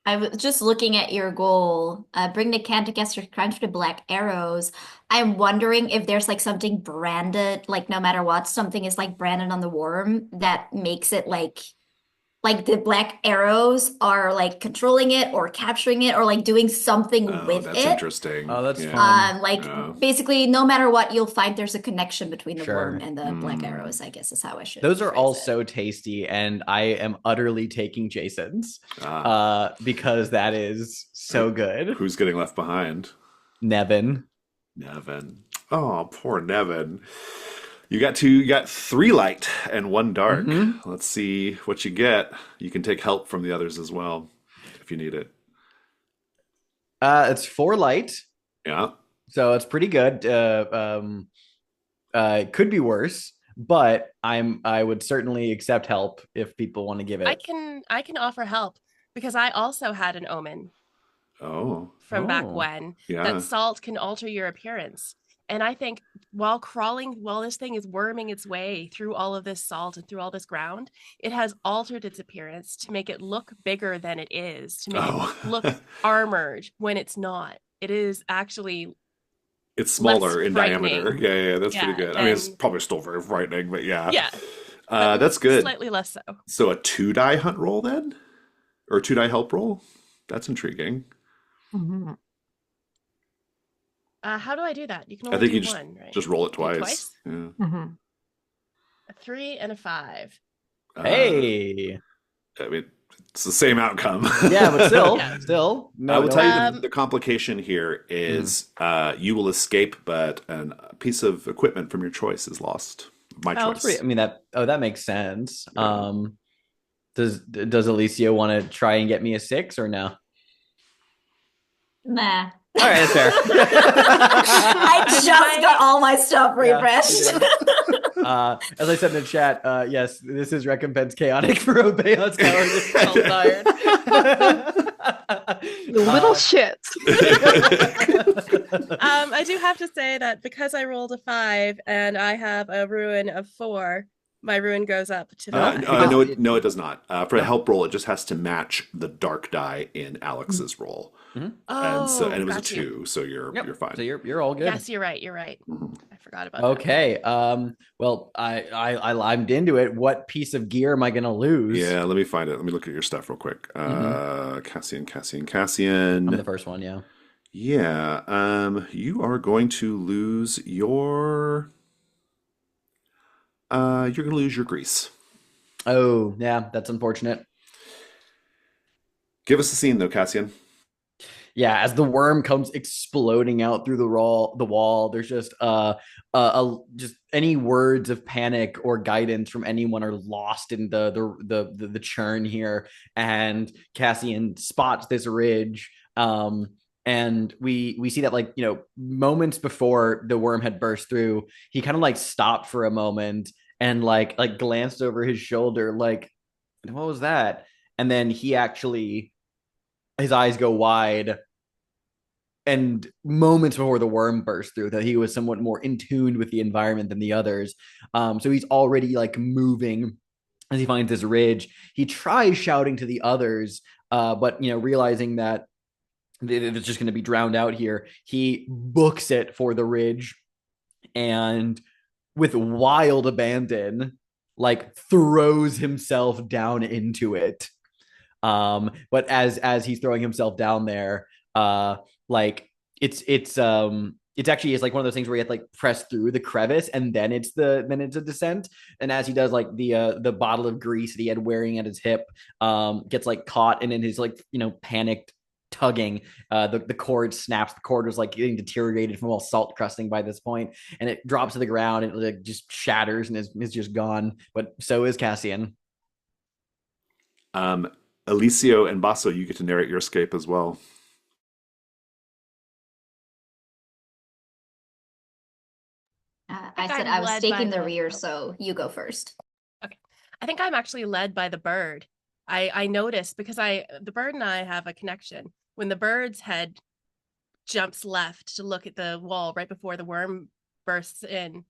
I was just looking at your goal, bring the can to cast your crimes for the black arrows. I'm wondering if there's like something branded, like no matter what, something is like branded on the worm that makes it like the black arrows are like controlling it or capturing it or like doing something Oh, with that's it. interesting. Oh, that's Yeah. fun. Like Yeah. basically, no matter what, you'll find there's a connection between the Sure. worm and the black arrows, I guess is how I should Those are all phrase it. so tasty, and I am utterly taking Jason's Ah. because that is so good. Who's getting left behind? Nevin. Nevin. Oh, poor Nevin. You got 3 light and 1 dark. Mm-hmm. Let's see what you get. You can take help from the others as well if you need it. It's 4 light, Yeah. so it's pretty good. It could be worse, but I would certainly accept help if people want to give it. I can offer help because I also had an omen Oh. from back Oh. when Yeah. that salt can alter your appearance. And I think while this thing is worming its way through all of this salt and through all this ground, it has altered its appearance to make it look bigger than it is, to make it look armored when it's not. It is actually It's smaller in frightening. diameter. Yeah, that's pretty Yeah, good. I mean, it's and probably still very frightening, but yeah. yeah, but That's good. slightly less so. So a 2-die hunt roll then? Or a 2-die help roll? That's intriguing. Mhm. How do I do that? You can I only think do you one, right? just roll it Do it twice. twice? Yeah. Mhm. A 3 and a 5. Hey. I mean, it's the same outcome. Yeah, but still, Yeah. still, I no, will no. tell you Um, the complication here is you will escape, but a piece of equipment from your choice is lost. My Oh, choice. I mean that makes sense. Yeah. Does Alicia want to try and get me a 6 or no? Nah. All right, that's fair. I just got all my stuff Yeah, refreshed. you as I said in the chat, yes, this is recompense chaotic for Obeon's cowardice. I'm tired. You little shit. I do have to say that because I rolled a 5 and I have a ruin of 4, my ruin goes up to 5. No, it does not. For a help roll, it just has to match the dark die in Alex's roll, Mhm. Oh, and it was a got you. 2, so you're fine. So you're all good. Yes, you're right. You're right. I forgot about that. Okay. Well, I'm into it. What piece of gear am I gonna lose? Yeah, let me find it. Let me look at your stuff real quick. Cassian. I'm the first one. Yeah. Yeah. You are going to lose your. You're going to lose your grease. Oh, yeah. That's unfortunate. Give us a scene though, Cassian. Yeah, as the worm comes exploding out through the wall, there's just just any words of panic or guidance from anyone are lost in the churn here. And Cassian spots this ridge, and we see that, like, moments before the worm had burst through, he kind of like stopped for a moment and like glanced over his shoulder, like, what was that? And then he actually, his eyes go wide, and moments before the worm burst through, that he was somewhat more in tune with the environment than the others. So he's already like moving as he finds this ridge. He tries shouting to the others, but realizing that it's just going to be drowned out here, he books it for the ridge, and with wild abandon, like, throws himself down into it. But as he's throwing himself down there, like, it's actually, it's like one of those things where you have to like press through the crevice, and then it's a descent. And as he does, like, the bottle of grease that he had wearing at his hip gets like caught, and in his, like, panicked tugging, the cord snaps. The cord was like getting deteriorated from all salt crusting by this point, and it drops to the ground, and it like just shatters and is just gone. But so is Cassian. Alicio and Basso, you get to narrate your escape as well. I said I'm I was led by taking the the- rear, so you go first. Okay. I think I'm actually led by the bird. I noticed because the bird and I have a connection. When the bird's head jumps left to look at the wall right before the worm bursts in,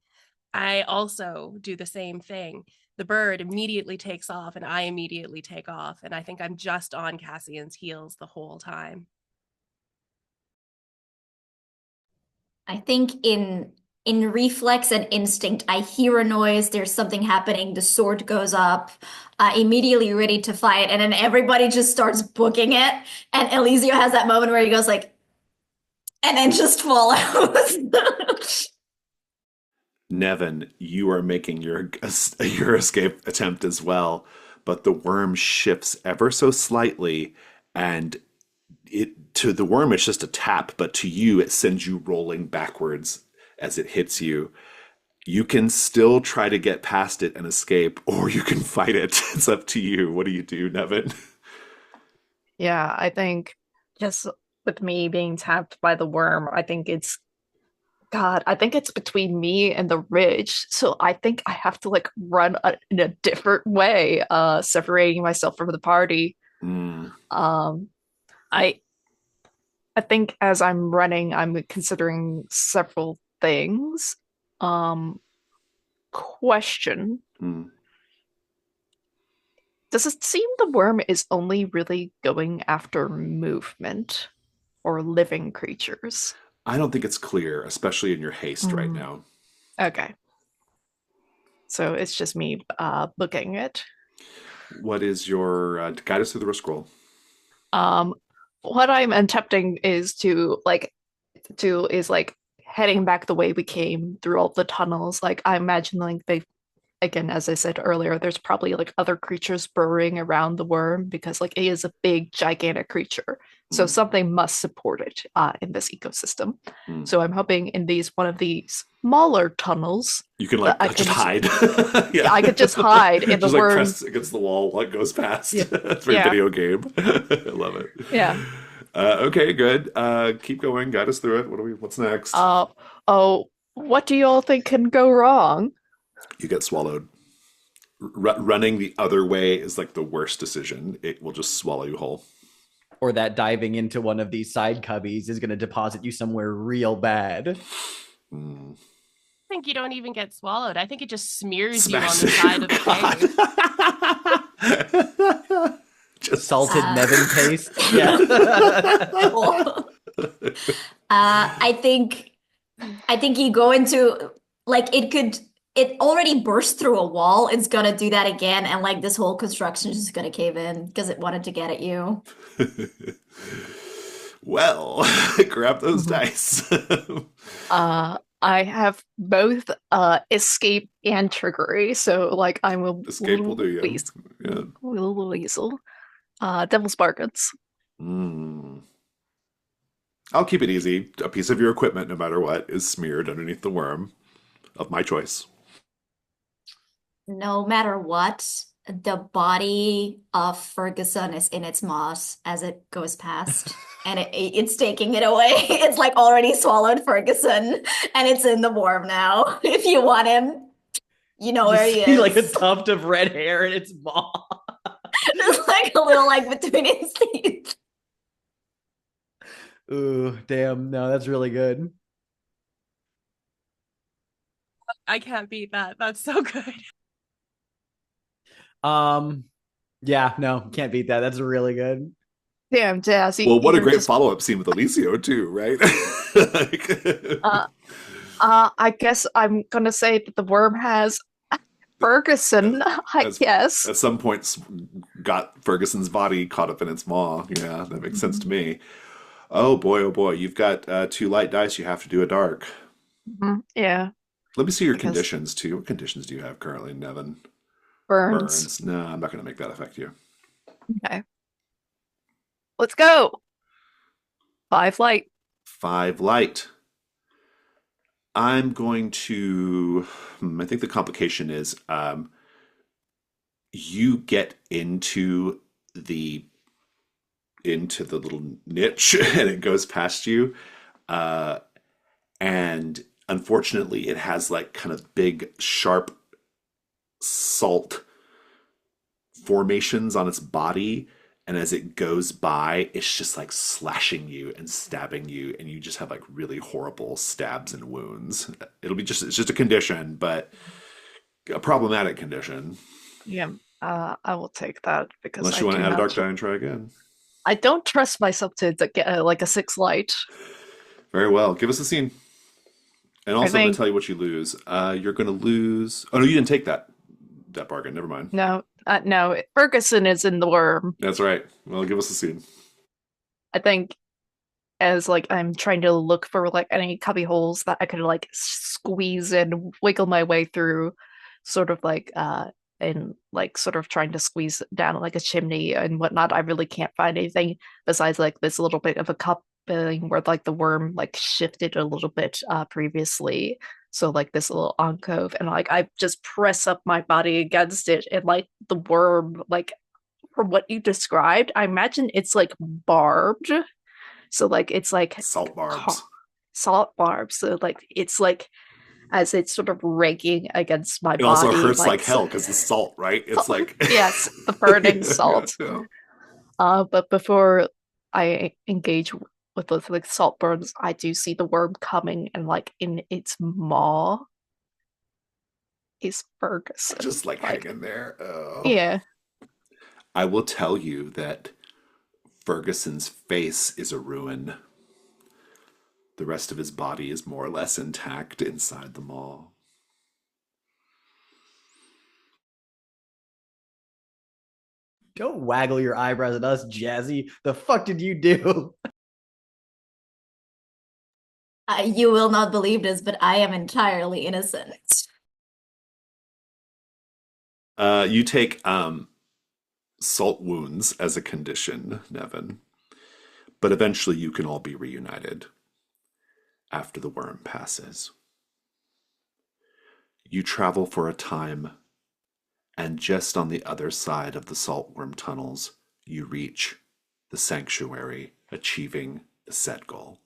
I also do the same thing. The bird immediately takes off and I immediately take off. And I think I'm just on Cassian's heels the whole time. I think in reflex and instinct, I hear a noise, there's something happening, the sword goes up, immediately ready to fight, and then everybody just starts booking it. And Eliseo has that moment where he goes like, and then just follows. Nevin, you are making your escape attempt as well, but the worm shifts ever so slightly, and to the worm it's just a tap, but to you it sends you rolling backwards as it hits you. You can still try to get past it and escape, or you can fight it. It's up to you. What do you do, Nevin? Yeah, I think just with me being tapped by the worm, I think it's between me and the ridge. So I think I have to like run in a different way, separating myself from the party. Mm. I I think as I'm running, I'm considering several things. Um, Question. Mm. Does it seem the worm is only really going after movement or living creatures? I don't think it's clear, especially in your haste right Mm, now. okay. So it's just me booking it. What is your guide us through the risk roll? Um, what I'm attempting is to heading back the way we came through all the tunnels. Like I imagine like they again, as I said earlier, there's probably like other creatures burrowing around the worm because like it is a big, gigantic creature. So Mm, something must support it in this ecosystem. mm. So I'm hoping in these one of these smaller tunnels You can that like just hide. Yeah. I could just hide in the Just like worm. press against the wall while it goes past. Yeah, It's very yeah, video game. I love it. yeah. Okay, good. Keep going. Guide us through it. What's next? Oh, what do you all think can go wrong? You get swallowed. Running the other way is like the worst decision. It will just swallow you whole. Or that diving into one of these side cubbies is going to deposit you somewhere real bad. Mm. I think you don't even get swallowed. I think it just smears you on Smash the side of the cave. Just Salted Uh, Nevin paste. Yeah. I think you go into like it already burst through a wall. It's gonna do that again, and like this whole construction is just gonna cave in because it wanted to get at you. well, grab those Mhm. dice. I have both escape and trickery, so like I'm a Escape will do you. weasel. Yeah. Little weasel. Devil's bargains. Mm. I'll keep it easy. A piece of your equipment, no matter what, is smeared underneath the worm of my choice. No matter what, the body of Ferguson is in its moss as it goes past, and it's taking it away. It's like already swallowed Ferguson, and it's in the worm now. If you want him, you know where Just he see like a is. tuft of red hair in its maw. There's like a little like between his teeth. Ooh, damn. No, that's really good. I can't beat that. That's so good. Um, yeah, no, can't beat that. That's really good. Damn, Jazz, Well, what a you're great just follow-up scene with Alicio too, right? Like, uh I guess I'm gonna say that the worm has Ferguson, I as guess. at some points got Ferguson's body caught up in its maw. Yeah, that makes sense to me. Oh boy, you've got two light dice. You have to do a dark. Yeah, Let me see your because conditions too. What conditions do you have currently, Nevin? burns. Burns. No, I'm not going to make that affect you. Okay, let's go. 5 light. 5 light. I'm going to. I think the complication is you get the into the little niche and it goes past you. Uh, and unfortunately, it has like kind of big, sharp salt formations on its body. And as it goes by, it's just like slashing you and stabbing you, and you just have like really horrible stabs and wounds. It's just a condition, but a problematic condition. Yeah, I will take that because Unless I you want do to add a not. dark die and try again. I don't trust myself to get like a 6 light. Very well. Give us a scene. And I also, I'm going to think tell you what you lose. You're going to lose. Oh no, you didn't take that bargain. Never mind. no, Ferguson is in the worm. That's right. Well, give us a scene. I think as like I'm trying to look for like any cubby holes that I could like squeeze and wiggle my way through, sort of like and like sort of trying to squeeze down like a chimney and whatnot. I really can't find anything besides like this little bit of a cupping where like the worm like shifted a little bit previously. So like this little alcove, and like I just press up my body against it, and like the worm, like from what you described, I imagine it's like barbed. So like it's like Salt ca- barbs. salt barbs. So like it's like as it's sort of raking against my It also body, hurts like like hell because it's salt, right? It's like yes, the burning yeah, salt. yeah. But before I engage with those like salt burns, I do see the worm coming, and like in its maw is Ferguson. Just like Like hanging there. Oh. yeah, I will tell you that Ferguson's face is a ruin. The rest of his body is more or less intact inside the maw. Don't waggle your eyebrows at us, Jazzy. The fuck did you do? You will not believe this, but I am entirely innocent. You take salt wounds as a condition, Nevin, but eventually you can all be reunited after the worm passes. You travel for a time, and just on the other side of the saltworm tunnels, you reach the sanctuary, achieving the set goal.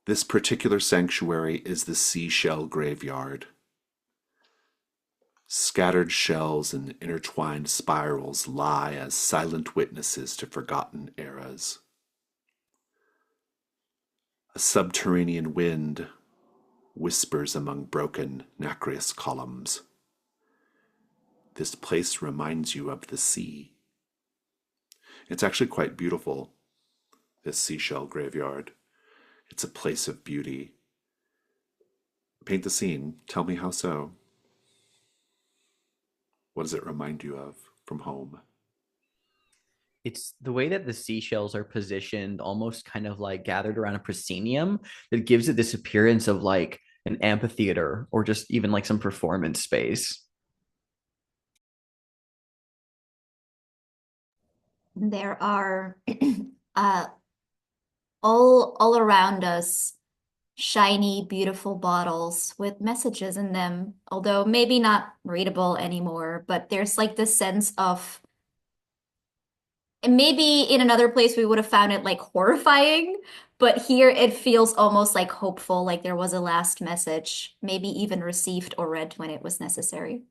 This particular sanctuary is the seashell graveyard. Scattered shells and intertwined spirals lie as silent witnesses to forgotten eras. A subterranean wind whispers among broken nacreous columns. This place reminds you of the sea. It's actually quite beautiful, this seashell graveyard. It's a place of beauty. Paint the scene. Tell me how so. What does it remind you of from home? It's the way that the seashells are positioned, almost kind of like gathered around a proscenium, that gives it this appearance of like an amphitheater or just even like some performance space. There are uh, all around us shiny, beautiful bottles with messages in them, although maybe not readable anymore, but there's like this sense of, and maybe in another place we would have found it like horrifying, but here it feels almost like hopeful, like there was a last message, maybe even received or read when it was necessary.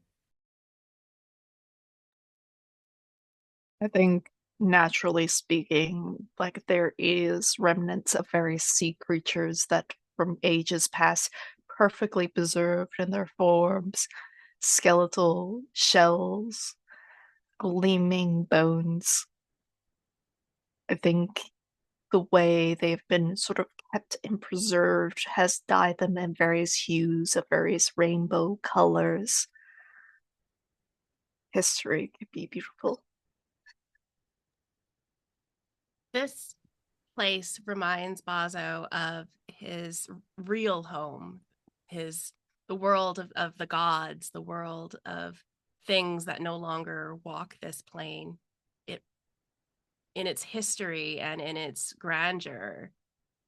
I think naturally speaking, like there is remnants of various sea creatures that from ages past perfectly preserved in their forms, skeletal shells, gleaming bones. I think the way they've been sort of kept and preserved has dyed them in various hues of various rainbow colors. History could be beautiful. This place reminds Bazo of his real home, his the world of the gods, the world of things that no longer walk this plane. It in its history and in its grandeur,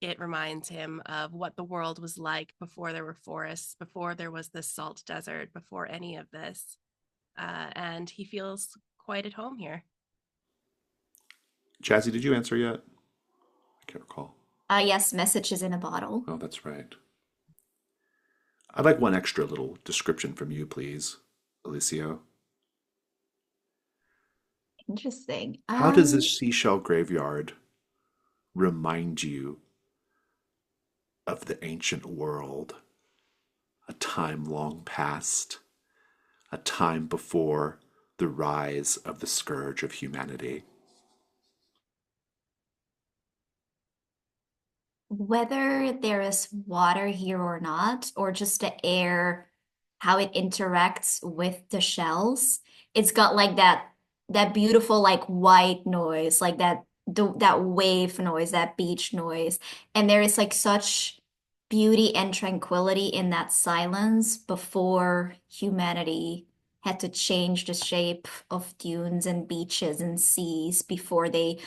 it reminds him of what the world was like before there were forests, before there was this salt desert, before any of this. And he feels quite at home here. Jazzy, did you answer yet? I can't recall. Yes, messages in a bottle. Oh, that's right. I'd like one extra little description from you, please, Alicio. Interesting. How does this seashell graveyard remind you of the ancient world, a time long past, a time before the rise of the scourge of humanity? Whether there is water here or not, or just the air, how it interacts with the shells, it's got like that beautiful like white noise, like that wave noise, that beach noise. And there is like such beauty and tranquility in that silence before humanity had to change the shape of dunes and beaches and seas before they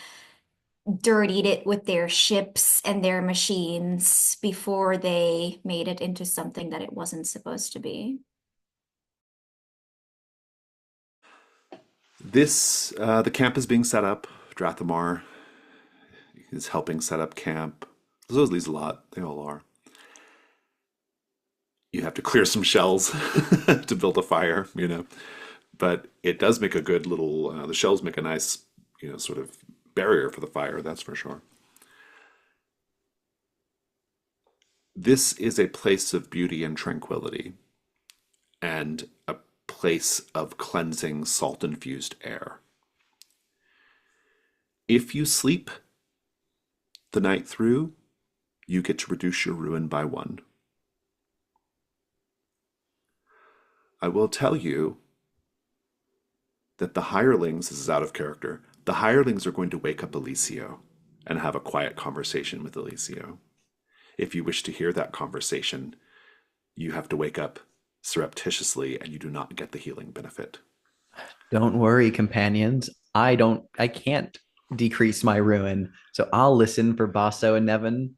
dirtied it with their ships and their machines before they made it into something that it wasn't supposed to be. The camp is being set up. Drathamar is helping set up camp. Zozli's a lot. They all are. You have to clear some shells to build a fire, you know. But it does make a good little, the shells make a nice, sort of barrier for the fire, that's for sure. This is a place of beauty and tranquility, and a place of cleansing salt-infused air. If you sleep, the night through, you get to reduce your ruin by 1. I will tell you that the hirelings, this is out of character, the hirelings are going to wake up Alicio and have a quiet conversation with Alicio. If you wish to hear that conversation, you have to wake up surreptitiously and you do not get the healing benefit. Don't worry, companions. I can't decrease my ruin. So I'll listen for Basso and Nevin.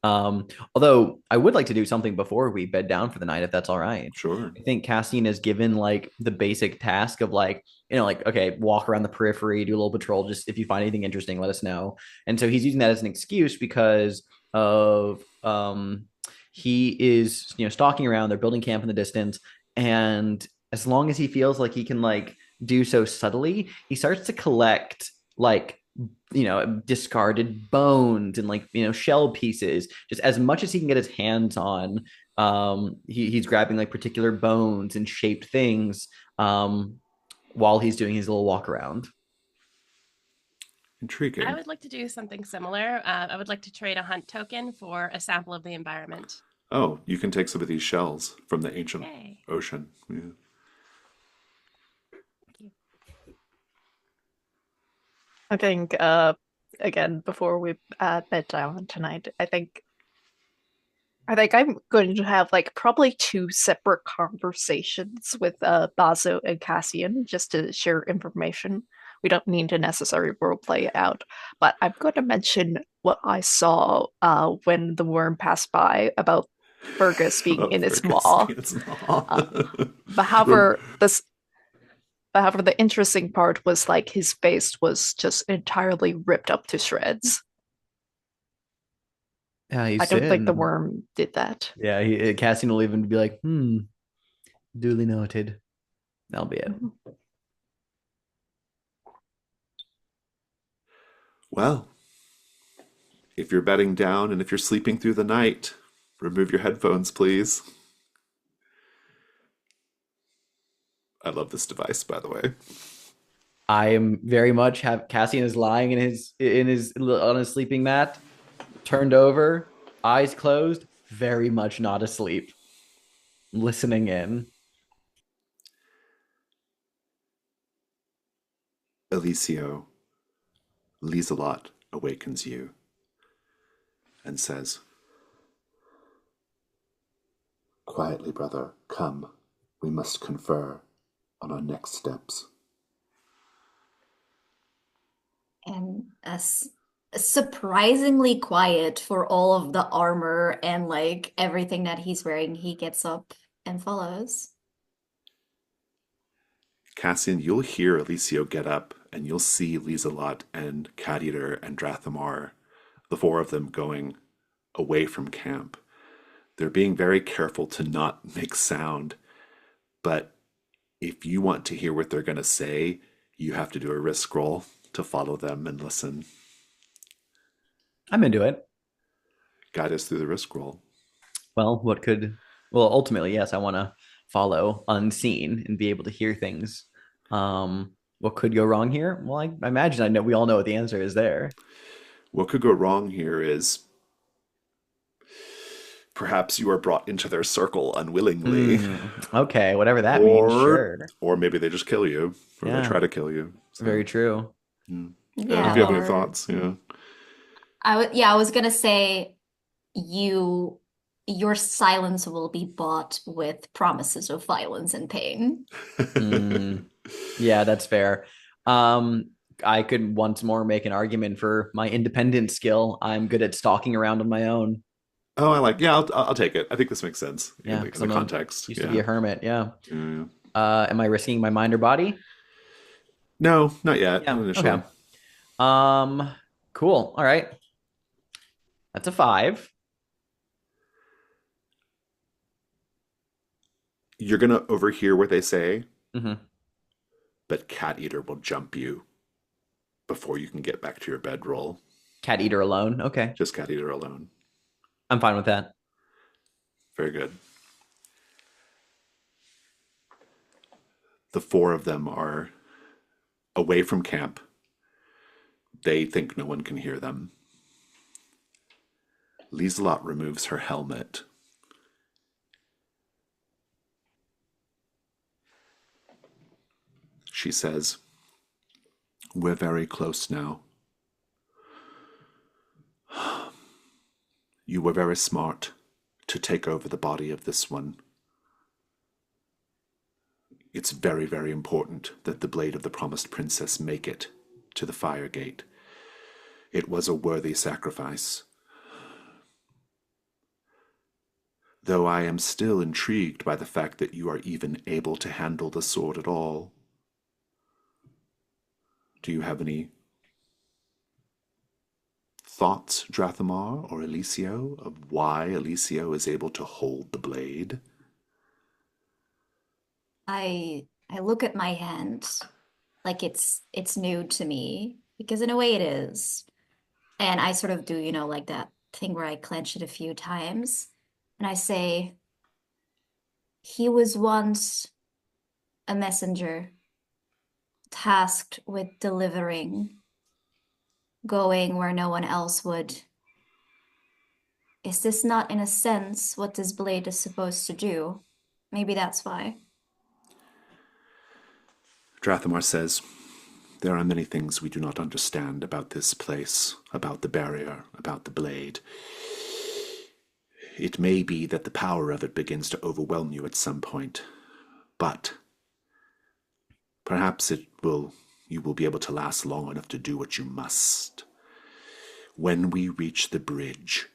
Although I would like to do something before we bed down for the night, if that's all right. Sure. I think Cassian is given like the basic task of like, like, okay, walk around the periphery, do a little patrol. Just if you find anything interesting, let us know. And so he's using that as an excuse because of he is, stalking around, they're building camp in the distance. And as long as he feels like he can like do so subtly, he starts to collect like discarded bones and like shell pieces, just as much as he can get his hands on. He's grabbing like particular bones and shaped things while he's doing his little walk around. Intriguing. I would like to do something similar. I would like to trade a hunt token for a sample of the environment. Oh, you can take some of these shells from the ancient Yay. ocean. Yeah. Thank you. I think, again, before we bed down tonight, I think I'm going to have like probably 2 separate conversations with Bazo and Cassian just to share information. We don't need to necessarily roleplay it out, but I'm going to mention what I saw when the worm passed by about Fergus being in its maw. But however, the interesting part was like his face was just entirely ripped up to shreds. Yeah, I don't think the worm did that. Yeah, Cassian will even be like, duly noted. That'll be it. Well, if you're bedding down and if you're sleeping through the night, remove your headphones, please. I love this device, by the way. I am very much Cassian is lying on his sleeping mat, turned over, eyes closed, very much not asleep, listening in. Alicio, Lieselot awakens you and says, "Quietly, brother, come. We must confer on our next steps." And surprisingly quiet for all of the armor and like everything that he's wearing, he gets up and follows. Cassian, you'll hear Alicio get up and you'll see Lieselot and Cat Eater and Drathamar, the 4 of them going away from camp. They're being very careful to not make sound, but if you want to hear what they're going to say, you have to do a risk roll to follow them and listen. I'm into it. Guide us through the risk roll. Well, ultimately, yes, I want to follow unseen and be able to hear things. What could go wrong here? Well, I imagine we all know what the answer is there. What could go wrong here is perhaps you are brought into their circle unwillingly. Okay, whatever that means, sure. Or maybe they just kill you, or Yeah. they try to kill you. So, Very true. yeah. Yeah, If you have any or- thoughts, yeah. I was gonna say your silence will be bought with promises of violence and pain. Yeah, that's fair. I could once more make an argument for my independent skill. I'm good at stalking around on my own. Oh, I'll take it. I think this makes sense Yeah, in the context. Used to be a hermit. Yeah. Yeah. Am I risking my mind or body? No, not yet. Yeah. Not initially. Okay. Cool. All right. That's a 5. You're gonna overhear what they say, Mm-hmm. but Cat Eater will jump you before you can get back to your bedroll. Cat Eater alone. Okay. Just Cat Eater alone. I'm fine with that. Very good. The 4 of them are away from camp. They think no one can hear them. Lieselot removes her helmet. She says, "We're very close now. You were very smart to take over the body of this one. It's very, very important that the blade of the promised princess make it to the fire gate. It was a worthy sacrifice. Though I am still intrigued by the fact that you are even able to handle the sword at all. Do you have any thoughts, Drathamar or Eliseo, of why Eliseo is able to hold the blade?" I look at my hand like it's new to me because in a way it is. And I sort of do, like that thing where I clench it a few times and I say, he was once a messenger tasked with delivering, going where no one else would. Is this not, in a sense, what this blade is supposed to do? Maybe that's why. Drathamar says, "There are many things we do not understand about this place, about the barrier, about the blade. It may be that the power of it begins to overwhelm you at some point, but perhaps you will be able to last long enough to do what you must. When we reach the bridge,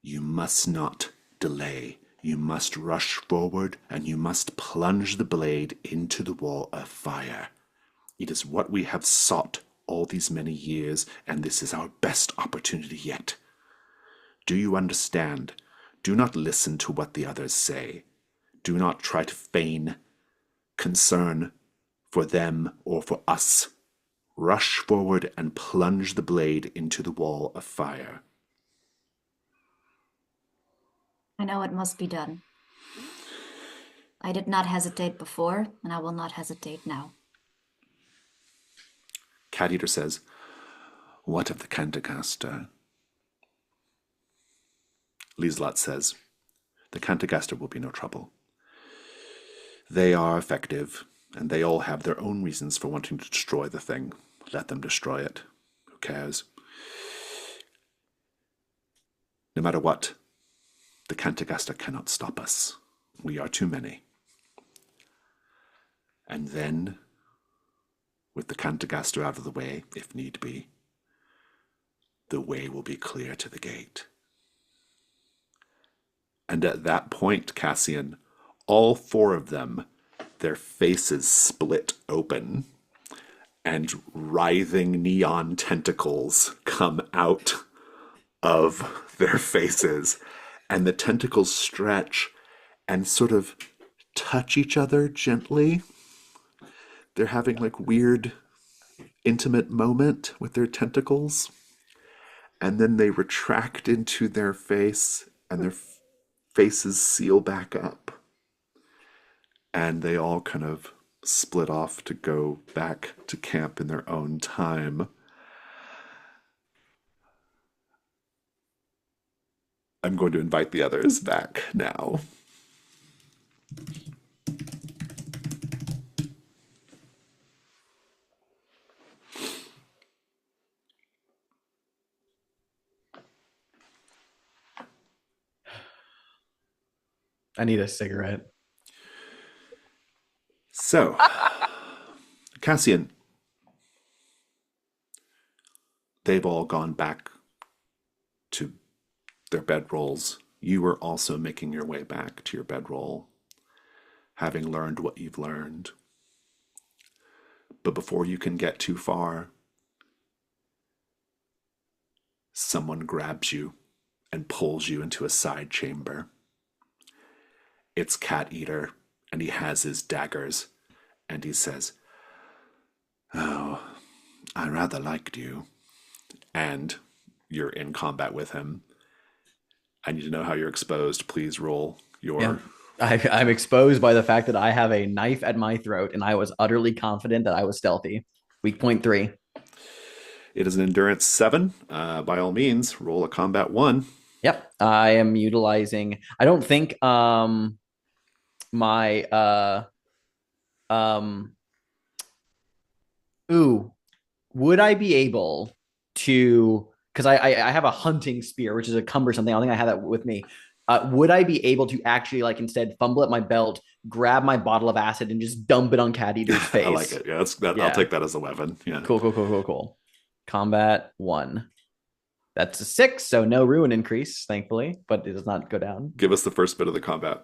you must not delay. You must rush forward and you must plunge the blade into the wall of fire. It is what we have sought all these many years, and this is our best opportunity yet. Do you understand? Do not listen to what the others say. Do not try to feign concern for them or for us. Rush forward and plunge the blade into the wall of fire." I know it must be done. I did not hesitate before, and I will not hesitate now. Cat Eater says, "What of the Cantacaster?" Lieselot says, "The Cantacaster will be no trouble. They are effective, and they all have their own reasons for wanting to destroy the thing. Let them destroy it. Who cares? No matter what, the Cantacaster cannot stop us. We are too many. And then, with the Cantacaster out of the way, if need be, the way will be clear to the gate." And at that point, Cassian, all four of them, their faces split open, and writhing neon tentacles come out of their faces, and the tentacles stretch and sort of touch each other gently. They're having like weird, intimate moment with their tentacles, and then they retract into their face, and their faces seal back up, and they all kind of split off to go back to camp in their own time. I'm going to invite the others back now. I need a cigarette. So, Cassian, they've all gone back to their bedrolls. You are also making your way back to your bedroll, having learned what you've learned. But before you can get too far, someone grabs you and pulls you into a side chamber. It's Cat Eater, and he has his daggers, and he says, "Oh, I rather liked you." And you're in combat with him. I need to know how you're exposed. Please roll your... Yeah. I'm exposed by the fact that I have a knife at my throat, and I was utterly confident that I was stealthy. Weak point 3. It is an endurance 7. By all means, roll a combat 1. Yep, I am utilizing. I don't think my um ooh, would I be able to, because I have a hunting spear, which is a cumbersome thing. I don't think I have that with me. Would I be able to actually like instead fumble at my belt, grab my bottle of acid, and just dump it on Cat Eater's I like face? it. Yeah, that's that. I'll Yeah. take that as a weapon. Yeah. Cool, cool, cool, cool, cool. Combat 1. That's a 6, so no ruin increase, thankfully, but it does not go down. Give us the first bit of the combat.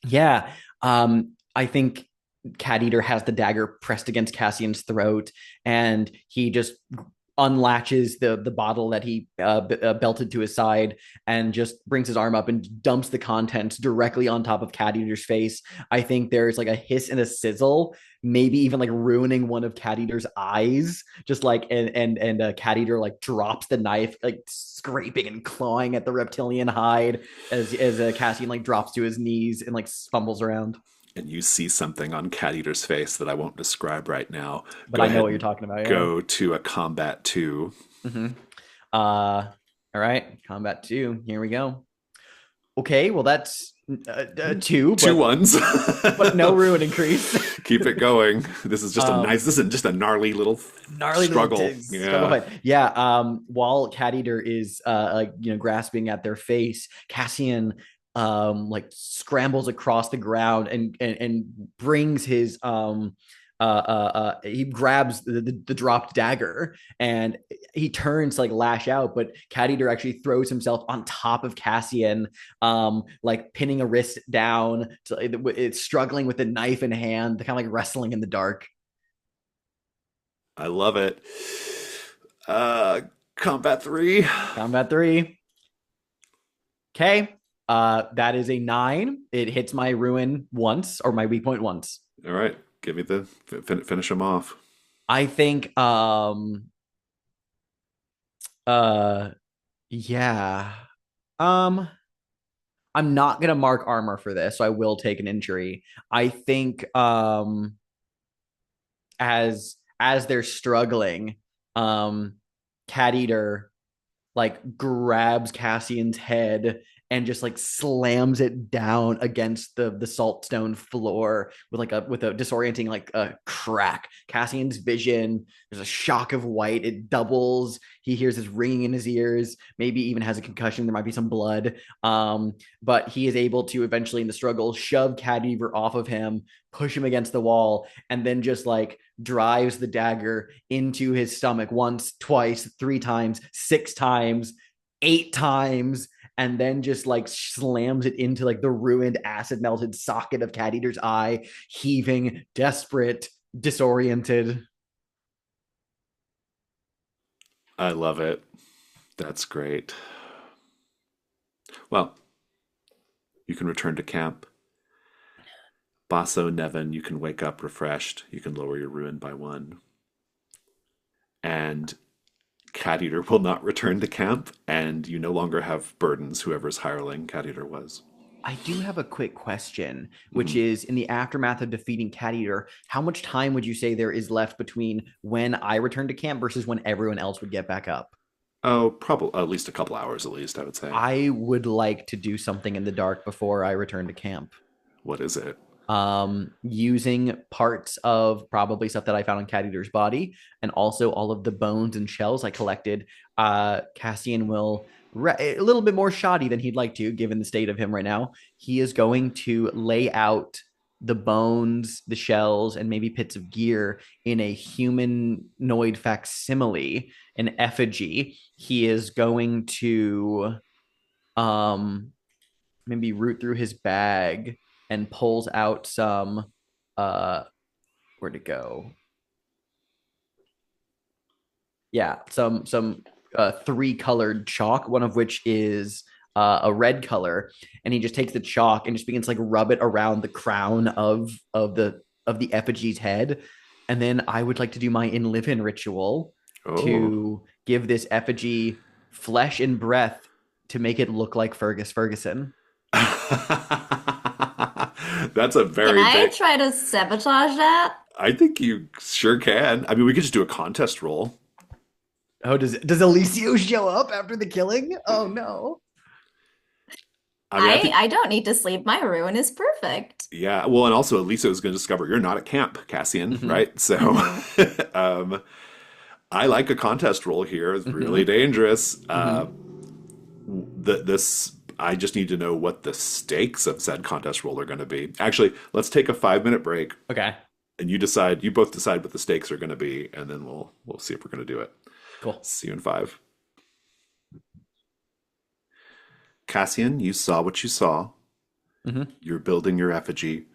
Yeah. I think Cat Eater has the dagger pressed against Cassian's throat, and he just unlatches the bottle that he belted to his side and just brings his arm up and dumps the contents directly on top of Cat Eater's face. I think there's like a hiss and a sizzle, maybe even like ruining one of Cat Eater's eyes. Just like and Cat Eater like drops the knife, like scraping and clawing at the reptilian hide as Cassian like drops to his knees and like fumbles around. And you see something on Cat Eater's face that I won't describe right now. But Go I know ahead what you're and talking about. Yeah. go to a combat 2. Mm-hmm. All right, combat 2. Here we go. Okay, well that's 2, Two but, ones. but no ruin increase. Keep it going. This is just a nice. This is just a gnarly little struggle. Struggle fight. Yeah. While Cat Eater is grasping at their face, Cassian like scrambles across the ground and brings his he grabs the dropped dagger and he turns to like lash out, but Cat Eater actually throws himself on top of Cassian, like pinning a wrist down. It's struggling with the knife in hand, kind of like wrestling in the dark. I love it. Combat 3. Combat 3. Okay. That is a 9. It hits my ruin once, or my weak point once. All right, give me the finish him off. I think yeah. I'm not gonna mark armor for this, so I will take an injury. I think as they're struggling, Cat Eater like grabs Cassian's head and just like slams it down against the saltstone floor with a disorienting like a crack. Cassian's vision, there's a shock of white. It doubles. He hears this ringing in his ears. Maybe even has a concussion. There might be some blood. But he is able to eventually in the struggle shove Cat Eater off of him, push him against the wall, and then just like drives the dagger into his stomach once, twice, 3 times, 6 times, 8 times, and then just like slams it into like the ruined acid melted socket of Cat Eater's eye, heaving, desperate, disoriented. I love it. That's great. Well, you can return to camp. Basso, Nevin, you can wake up refreshed. You can lower your ruin by 1. And Cat Eater will not return to camp, and you no longer have burdens, whoever's hireling Cat Eater was. I do have a quick question, which is in the aftermath of defeating Cat Eater, how much time would you say there is left between when I return to camp versus when everyone else would get back up? Oh, probably at least a couple hours, at least, I would say. I would like to do something in the dark before I return to camp. What is it? Using parts of probably stuff that I found on Cat Eater's body and also all of the bones and shells I collected. Cassian will a little bit more shoddy than he'd like to, given the state of him right now. He is going to lay out the bones, the shells, and maybe bits of gear in a humanoid facsimile, an effigy. He is going to maybe root through his bag and pulls out some where'd it go? Yeah, some 3 colored chalk, one of which is a red color, and he just takes the chalk and just begins to like rub it around the crown of the effigy's head. And then I would like to do my Enliven ritual to give this effigy flesh and breath to make it look like Fergus Ferguson. That's a very Can I try to sabotage that? I think you sure can. I mean, we could just do a contest roll. Oh, does Alicio show up after the killing? Oh no. I mean, I think, I don't need to sleep. My ruin is perfect. yeah. Well, and also Elisa is going to discover you're not at camp, Cassian, Hmm. right? So, Hmm. um, I like a contest roll here. It's really Hmm. dangerous. Hmm. This I just need to know what the stakes of said contest roll are going to be. Actually, let's take a 5 minute break, Okay, and you both decide what the stakes are going to be, and then we'll see if we're going to do it. cool. See you in 5. Cassian, you saw what you saw. Hmm. You're building your effigy,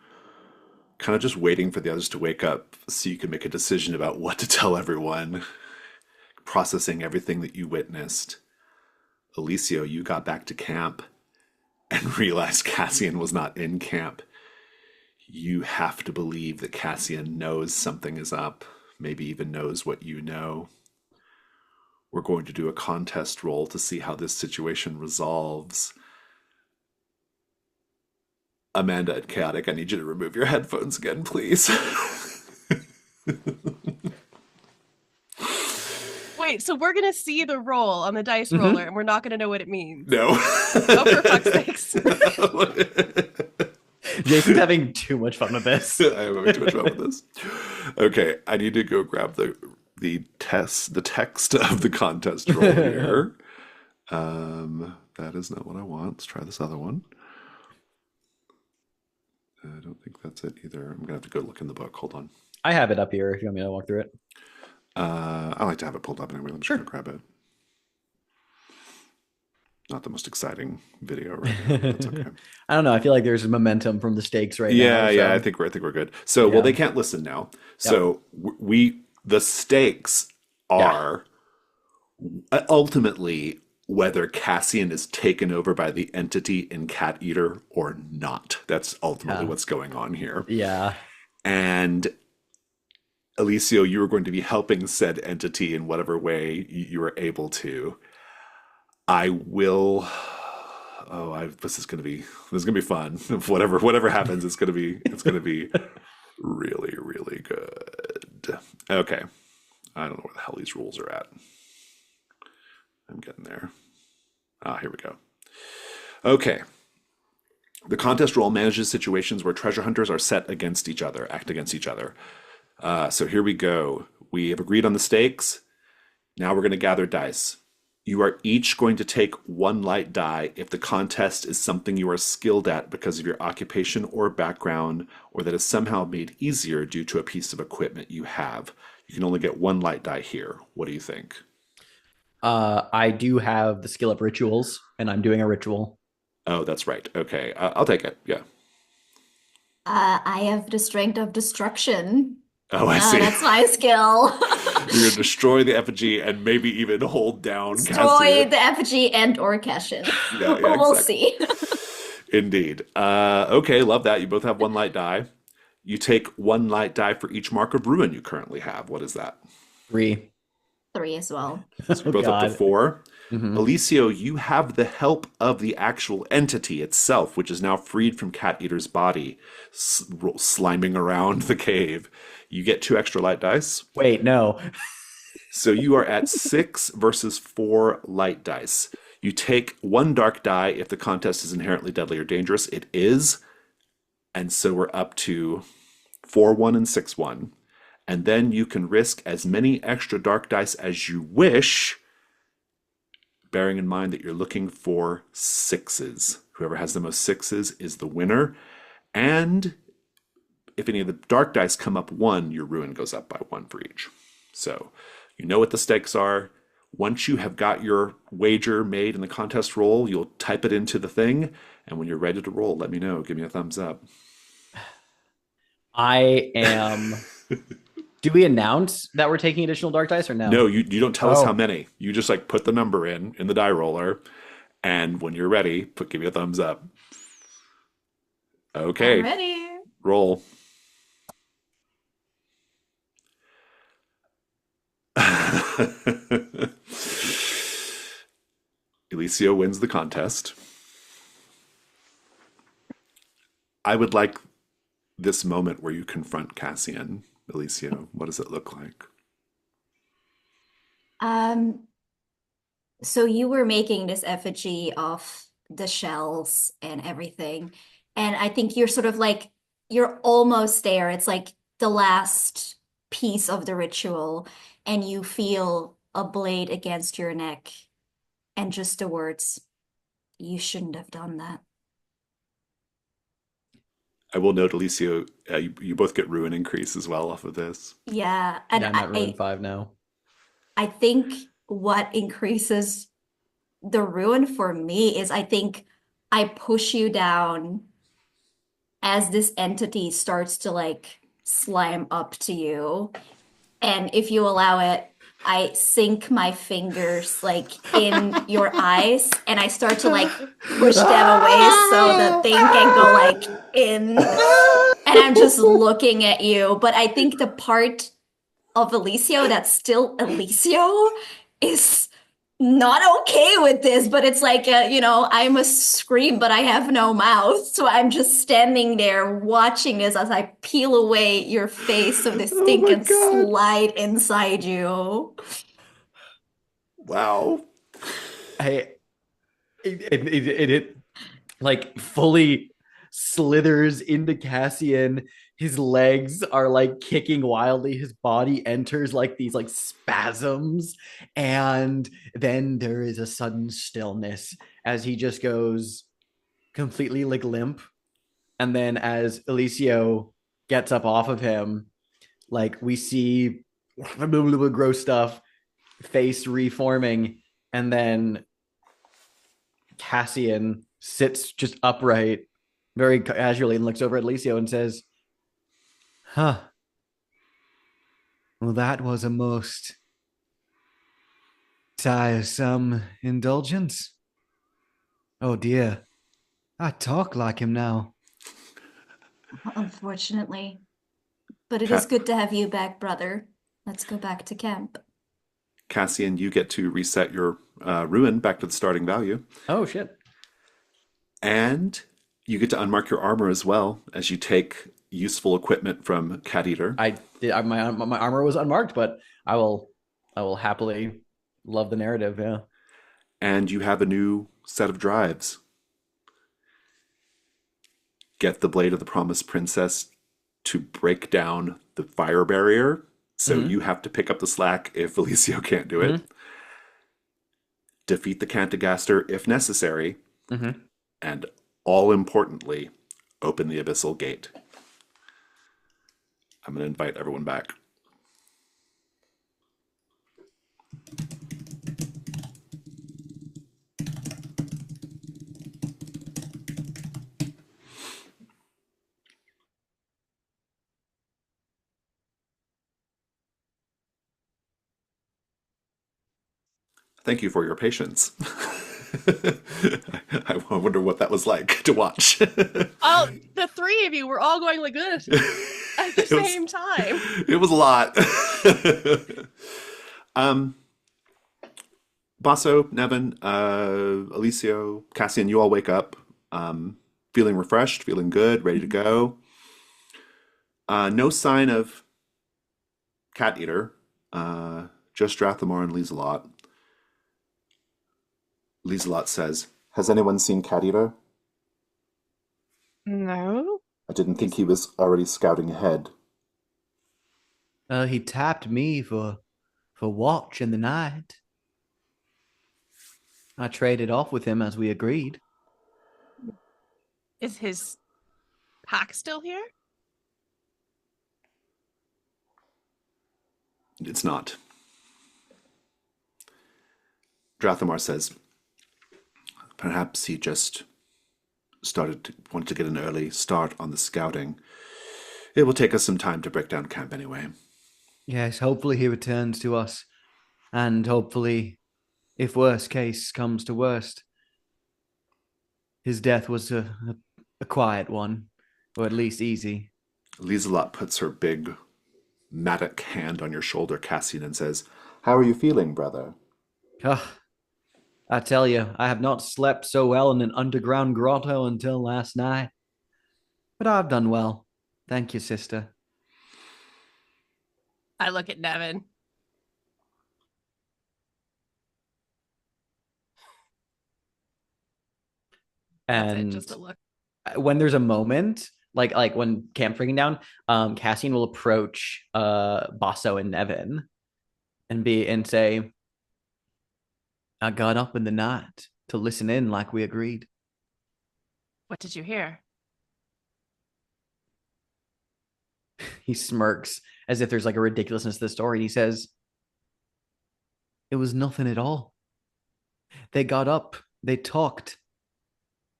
kind of just waiting for the others to wake up so you can make a decision about what to tell everyone, processing everything that you witnessed. Alicio, you got back to camp and realized Cassian was not in camp. You have to believe that Cassian knows something is up, maybe even knows what you know. We're going to do a contest roll to see how this situation resolves. Amanda and Chaotic, I need you to remove your headphones again, please. Wait, so we're gonna see the roll on the dice Hmm. roller and we're not gonna know what it means. No. Oh, for fuck's sakes. Jason's having too much fun with this. I'm having too much fun with this. Okay, I need to go grab the text of the contest roll here. That is not what I want. Let's try this other one. I don't think that's it either. I'm gonna have to go look in the book. Hold on. I have it up here if you want me to walk through it. I like to have it pulled up anyway. I'm just Sure. gonna grab it. Not the most exciting video right now. That's okay. I don't know. I feel like there's momentum from the stakes right Yeah, now. yeah. So. I think we're good. So, well, Yeah. they can't listen now. Yep. So the stakes Yeah. are ultimately whether Cassian is taken over by the entity in Cat Eater or not. That's ultimately Yeah. what's going on here. Yeah. And Alicio, you are going to be helping said entity in whatever way you are able to. I will. This is gonna be fun. Whatever happens, it's gonna be really really good. Okay, I don't know where the hell these rules are at. I'm getting there. Here we go. Okay. The contest role manages situations where treasure hunters are set against each other, act against each other. So here we go. We have agreed on the stakes. Now we're going to gather dice. You are each going to take one light die if the contest is something you are skilled at because of your occupation or background, or that is somehow made easier due to a piece of equipment you have. You can only get one light die here. What do you think? I do have the skill of rituals, and I'm doing a ritual. Oh, that's right. Okay, I'll take it. Yeah. I have the strength of destruction. Oh, I see. That's my skill. You're going to destroy the effigy and maybe even hold down Destroy Cassian. the effigy and or Cassian. Yeah, We'll exactly. see. Indeed. Okay, love that. You both have one light die. You take one light die for each mark of ruin you currently have. What is that? 3. 3 as well. So Oh, you're both up to God. 4. Mhm. Alicio, you have the help of the actual entity itself, which is now freed from Cat Eater's body, sliming around the cave. You get 2 extra light dice. Wait, no. So you are at 6 versus 4 light dice. You take 1 dark die if the contest is inherently deadly or dangerous. It is. And so we're up to 4-1 and 6-1. And then you can risk as many extra dark dice as you wish, bearing in mind that you're looking for 6s. Whoever has the most 6s is the winner. And if any of the dark dice come up 1, your ruin goes up by 1 for each. So you know what the stakes are. Once you have got your wager made in the contest roll, you'll type it into the thing. And when you're ready to roll, let me know. Give me a thumbs up. I am. Do we announce that we're taking additional dark dice or no? No, you don't tell us Oh. how many. You just like put the number in the die roller. And when you're ready, give me a thumbs up. Okay, I'm ready. roll. Alicio wins the contest. I would like this moment where you confront Cassian. Alicio, what does it look like? So you were making this effigy of the shells and everything. And I think you're sort of like, you're almost there. It's like the last piece of the ritual, and you feel a blade against your neck, and just the words, "You shouldn't have done that." I will note, Alicio, you both get ruin increase as well off of this. Yeah, and Yeah, I'm at ruin 5 now. I think what increases the ruin for me is I think I push you down as this entity starts to like slime up to you. And if you allow it, I sink my fingers like in your eyes and I start to like push them away so the thing can go like in. And I'm just looking at you. But I think the part of Alicio that's still Alicio is not okay with this, but it's like, I must scream, but I have no mouth. So I'm just standing there watching this as I peel away your face so this Oh thing my can God. slide inside you. Wow. Hey, it like fully slithers into Cassian. His legs are like kicking wildly. His body enters like these like spasms. And then there is a sudden stillness as he just goes completely like limp. And then as Alicio gets up off of him, like we see gross stuff, face reforming, and then Cassian sits just upright very casually and looks over at Licio and says, "Huh. Well, that was a most tiresome indulgence. Oh dear. I talk like him now." Unfortunately. But it is Ca- good to have you back, brother. Let's go back to camp. Cassian, you get to reset your ruin back to the starting value. Oh shit. And you get to unmark your armor as well as you take useful equipment from Cat Eater. My armor was unmarked, but I will happily love the narrative. Yeah. And you have a new set of drives. Get the Blade of the Promised Princess to break down the fire barrier. So Mhm. you have to pick up the slack if Felicio can't do it. Mhm. Defeat the Cantagaster if necessary. Mhm. And all importantly, open the Abyssal Gate. I'm going to invite everyone back. Thank you for your patience. I wonder what that was like to watch. Oh, the three of you were all going like this at the same time. It was a lot. Basso, Nevin, Alicio, Cassian, you all wake up feeling refreshed, feeling good, ready to go. No sign of Cat Eater, just Drathamar and Lieselot. Lieselot says, "Has anyone seen Cat Eater? No. I didn't think he was already scouting ahead." He tapped me for watch in the night. I traded off with him as we agreed. Is his pack still here? It's not. Drathamar says, "Perhaps he just wanted to get an early start on the scouting. It will take us some time to break down camp anyway." Yes, hopefully he returns to us. And hopefully, if worst case comes to worst, his death was a quiet one, or at least easy. Lieselot puts her big, mattock hand on your shoulder, Cassian, and says, "How are you feeling, brother?" Ah, I tell you, I have not slept so well in an underground grotto until last night. But I've done well. Thank you, sister. I look at Nevin. That's it, And just a look. when there's a moment, like when Cam's breaking down, Cassian will approach Basso and Nevin and say, I got up in the night to listen in like we agreed. What did you hear? He smirks as if there's like a ridiculousness to the story. And he says, it was nothing at all. They got up, they talked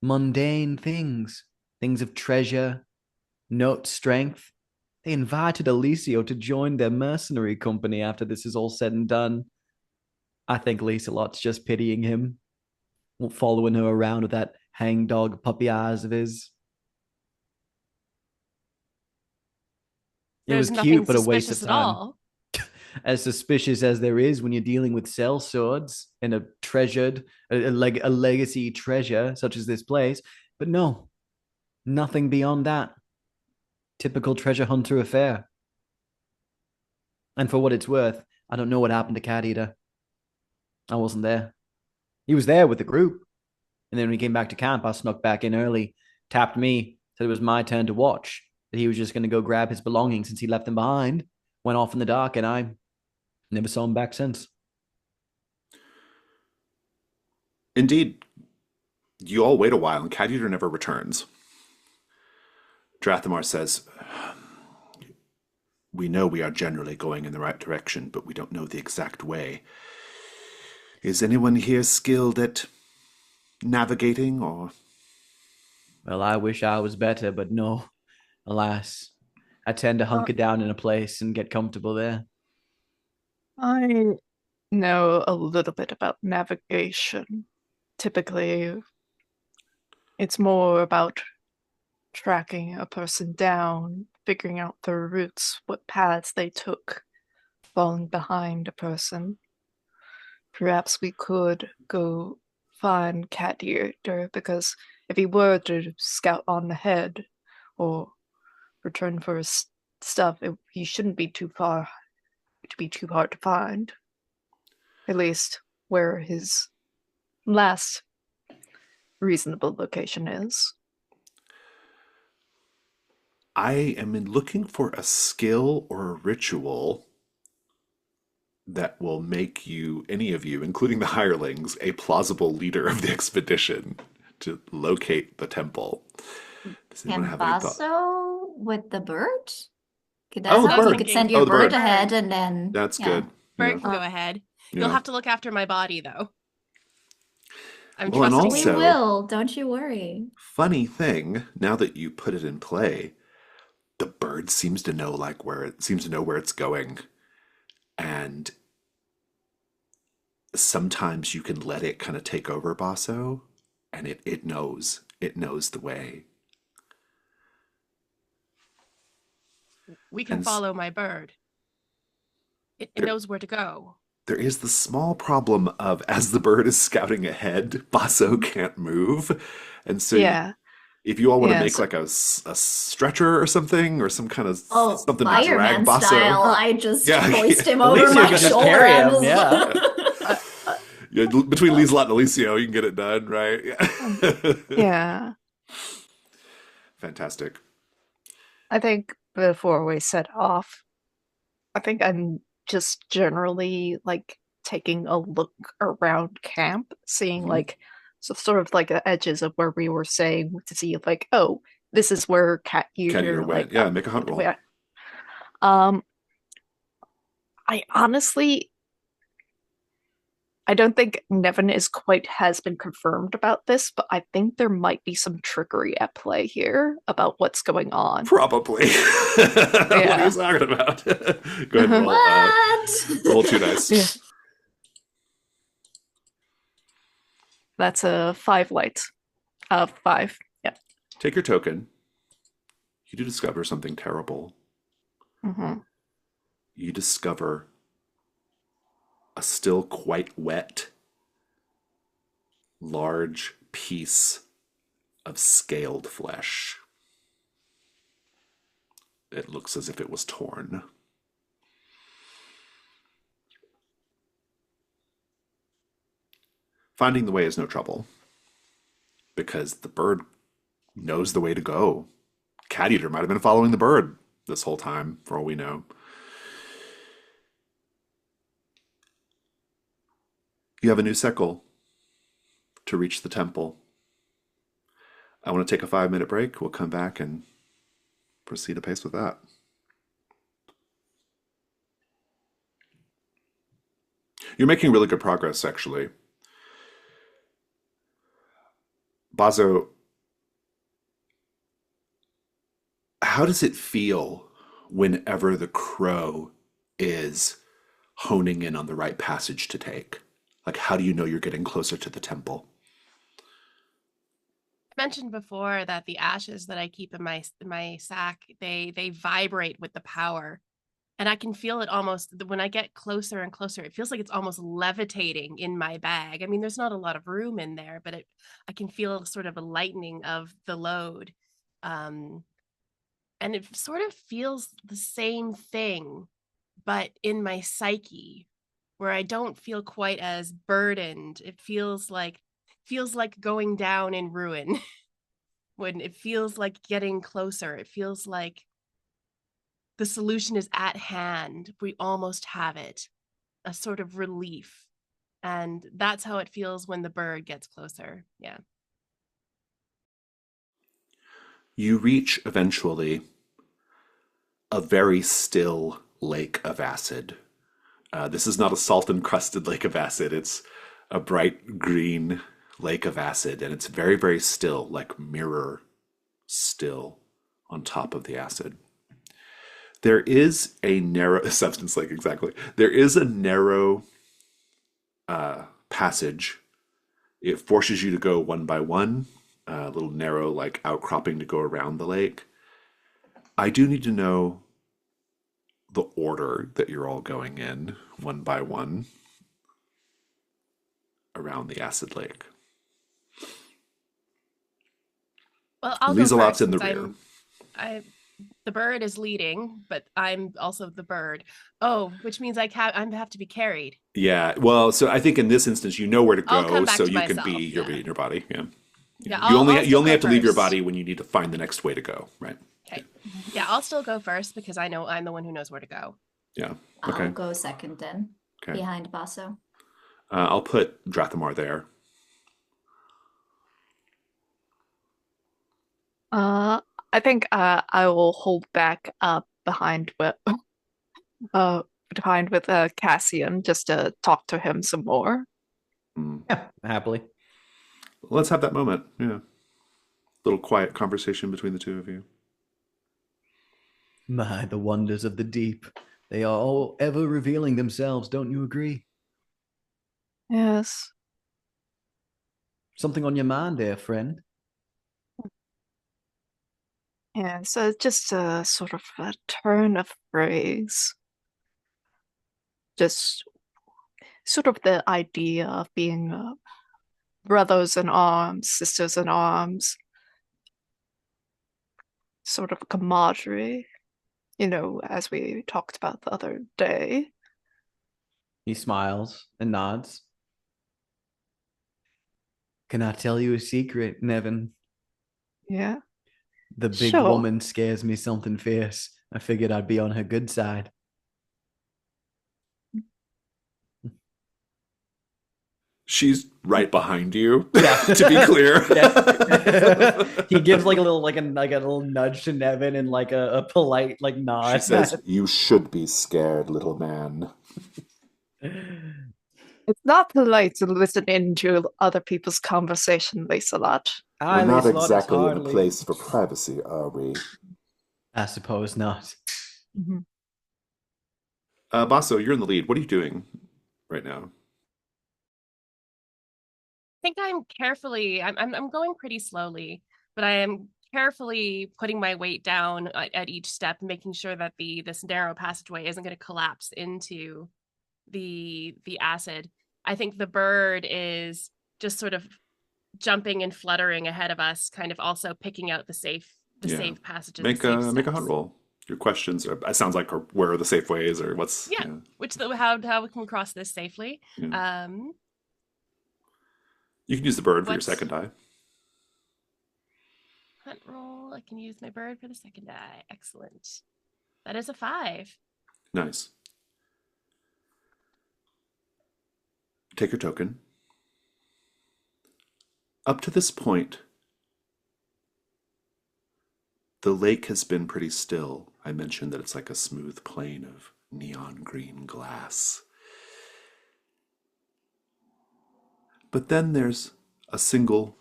mundane things, things of treasure, note strength. They invited Alicio to join their mercenary company after this is all said and done. I think Lisa-Lot's just pitying him, following her around with that hangdog puppy eyes of his. It was There's nothing cute, but a waste of suspicious at time. all. As suspicious as there is when you're dealing with cell swords and a treasured, a legacy treasure such as this place. But no, nothing beyond that. Typical treasure hunter affair. And for what it's worth, I don't know what happened to Cat Eater. I wasn't there. He was there with the group. And then when he came back to camp, I snuck back in early, tapped me, said it was my turn to watch, that he was just going to go grab his belongings since he left them behind, went off in the dark, and I never saw him back since. Indeed, you all wait a while, and Cat Eater never returns. Drathamar says, we know we are generally going in the right direction, but we don't know the exact way. Is anyone here skilled at navigating, or... Well, I wish I was better, but no, alas. I tend to hunker down in a place and get comfortable there. I know a little bit about navigation. Typically, it's more about tracking a person down, figuring out their routes, what paths they took, falling behind a person. Perhaps we could go find Cat Eater, because if he were to scout on ahead or return for his stuff, he shouldn't be too far to be too hard to find. At least where his last reasonable location is. I am looking for a skill or a ritual that will make you, any of you, including the hirelings, a plausible leader of the expedition to locate the temple. Does anyone Can have any thought? Basso with the bird? Could Oh, that the help? You bird. could send Oh, your the bird bird. ahead and then That's yeah. good. Bird Yeah. can go ahead. Yeah. You'll have to look after my body, though. I'm Well, and trusting We you. also- will, don't you worry. Funny thing, now that you put it in play, the bird seems to know where it's going. And sometimes you can let it kind of take over Basso, and it knows the way. We can And follow my bird. It There- knows where to go. There is the small problem of, as the bird is scouting ahead, Basso can't move. And so Yeah. if you all want to Yeah, make so- like a stretcher or something, or some kind of Oh, something to drag fireman Basso. style. I just Yeah, hoist him At over least you my can just shoulder. carry and him, just- yeah. Yeah, between Lieslot and Alicio, you can get it done, right? Yeah. Yeah. Fantastic. I think before we set off, I think I'm just generally like taking a look around camp, seeing Mhm. like sort of like the edges of where we were saying, to see like, oh, this is where Cat Cat Eater Eater went. Yeah, make a hunt roll. yeah. I honestly, I don't think Nevin is quite has been confirmed about this, but I think there might be some trickery at play here about what's going on. Probably. What are you talking about? Go ahead and roll. What? Roll 2 dice. Yeah. That's a 5 lights. 5. Yeah. Take your token. You do discover something terrible. Mm-hmm. You discover a still quite wet, large piece of scaled flesh. It looks as if it was torn. Finding the way is no trouble. because the bird knows the way to go. Cat Eater might have been following the bird this whole time, for all we know. You have a new sickle to reach the temple. I want to take a 5-minute break. We'll come back and proceed apace with that. You're making really good progress, actually. Bazo, how does it feel whenever the crow is honing in on the right passage to take? Like, how do you know you're getting closer to the temple? I mentioned before that the ashes that I keep in my sack, they vibrate with the power. And I can feel it almost when I get closer and closer. It feels like it's almost levitating in my bag. I mean, there's not a lot of room in there, but I can feel sort of a lightening of the load. And it sort of feels the same thing, but in my psyche, where I don't feel quite as burdened. It feels like going down in ruin. When it feels like getting closer, it feels like the solution is at hand. We almost have it, a sort of relief. And that's how it feels when the bird gets closer. Yeah. You reach eventually a very still lake of acid. This is not a salt encrusted lake of acid. It's a bright green lake of acid, and it's very, very still, like mirror still on top of the acid. There is a narrow substance lake, exactly. There is a narrow passage. It forces you to go one by one, a little narrow, like outcropping to go around the lake. I do need to know the order that you're all going in, one by one, around the acid lake. Well, I'll go Lieselot's first in the since rear. the bird is leading, but I'm also the bird. Oh, which means I have to be carried. Yeah, well, so I think in this instance, you know where to I'll go, come back so to you can be myself. Yeah. in your body. Yeah, Yeah, you only I'll you still only go have to leave your first. body when you need to find the next way to go, right? Okay. Yeah, I'll still go first because I know I'm the one who knows where to go. Yeah. I'll Okay. go second then, Okay. behind Basso. I'll put Drathamar there. I think I will hold back uh behind with Cassian just to talk to him some more. Yeah, happily. Let's have that moment. Yeah, little quiet conversation between the two of you. My, the wonders of the deep. They are all ever revealing themselves, don't you agree? Yes. Something on your mind there, friend? Yeah, so just a sort of a turn of phrase. Just sort of the idea of being brothers in arms, sisters in arms, sort of camaraderie, as we talked about the other day. He smiles and nods. Can I tell you a secret, Nevin? Yeah, The big sure. woman scares me something fierce. I figured I'd be on her good side. She's right behind you. Yeah. To be clear. Yeah. He gives like a little nudge to Nevin and like a polite like nod. She says, "You should be scared, little man." It's not polite to listen into other people's conversation, Lieselot. We're not exactly in a place for privacy, are we? I suppose not. Mm-hmm. Basso, you're in the lead. What are you doing right now? I think I'm going pretty slowly, but I am carefully putting my weight down at each step, making sure that this narrow passageway isn't going to collapse into the acid. I think the bird is just sort of jumping and fluttering ahead of us, kind of also picking out the safe passages. Make the safe make a steps. hunt roll. Your questions are, it sounds like, where are the safe ways, or what's how we can cross this safely. Yeah. You can use the bird for your second die. Hunt roll. I can use my bird for the second die. Excellent. That is a 5. Nice. Take your token. Up to this point, the lake has been pretty still. I mentioned that it's like a smooth plane of neon green glass. But then there's a single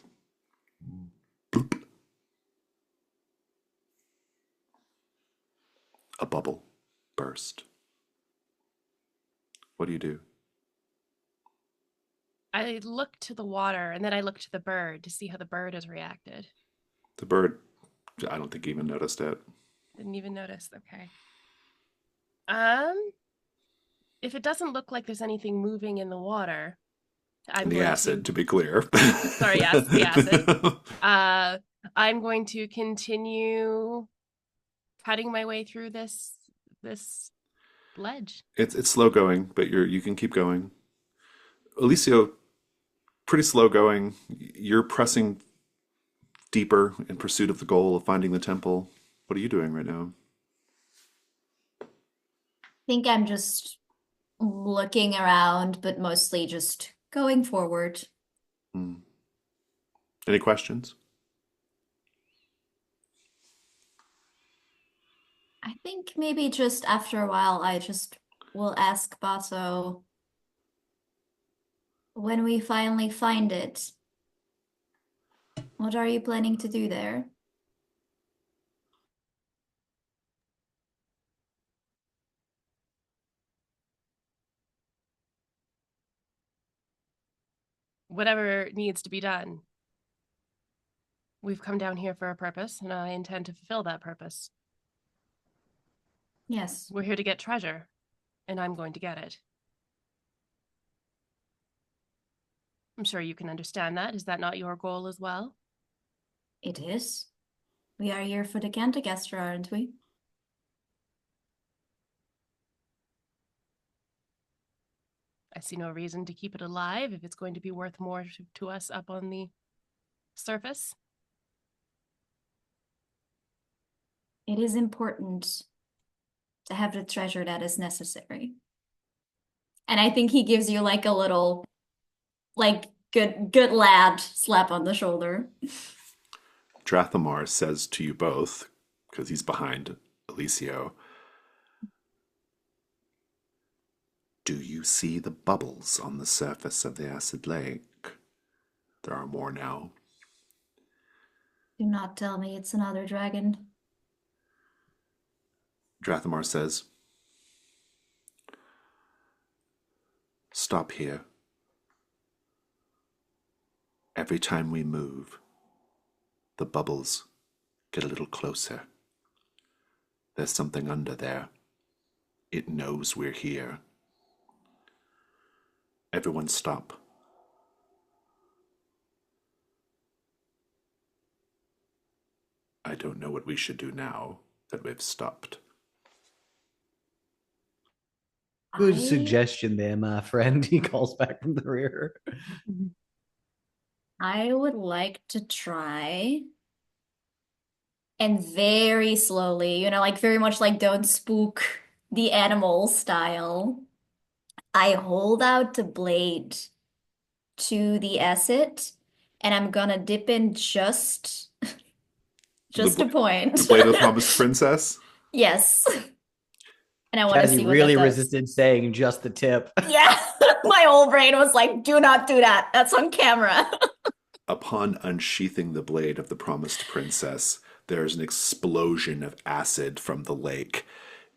boop. A bubble burst. What do you do? I look to the water and then I look to the bird to see how the bird has reacted. The bird, I don't think even noticed it. Didn't even notice. Okay. If it doesn't look like there's anything moving in the water, I'm And the going acid, to be clear. Sorry, yes, the acid. I'm going to continue cutting my way through this ledge. It's slow going, but you can keep going. Alicio, pretty slow going. You're pressing deeper in pursuit of the goal of finding the temple. What are you doing right now? I think I'm just looking around, but mostly just going forward. Any questions? I think maybe just after a while, I just will ask Basso when we finally find it, what are you planning to do there? Whatever needs to be done. We've come down here for a purpose, and I intend to fulfill that purpose. Yes, We're here to get treasure, and I'm going to get it. I'm sure you can understand that. Is that not your goal as well? it is. We are here for the Cantagestra, aren't we? I see no reason to keep it alive if it's going to be worth more to us up on the surface. It is important to have the treasure that is necessary. And I think he gives you like a little, like, good lad slap on the shoulder. Drathamar says to you both, because he's behind Alicio, do you see the bubbles on the surface of the acid lake? There are more now. Do not tell me it's another dragon. Drathamar says, stop here. Every time we move, the bubbles get a little closer. There's something under there. It knows we're here. Everyone stop. I don't know what we should do now that we've stopped. Good I- suggestion there, my friend. He calls back from the rear. I would like to try and very slowly, like very much like don't spook the animal style. I hold out the blade to the acid and I'm gonna dip in just a point. The Blade of the Promised Princess? Yes. And I want to Jazzy see what really that does. resisted saying just the tip. Yeah, my whole brain was like, do not do that. That's on camera. Upon unsheathing the blade of the Promised Princess, there's an explosion of acid from the lake.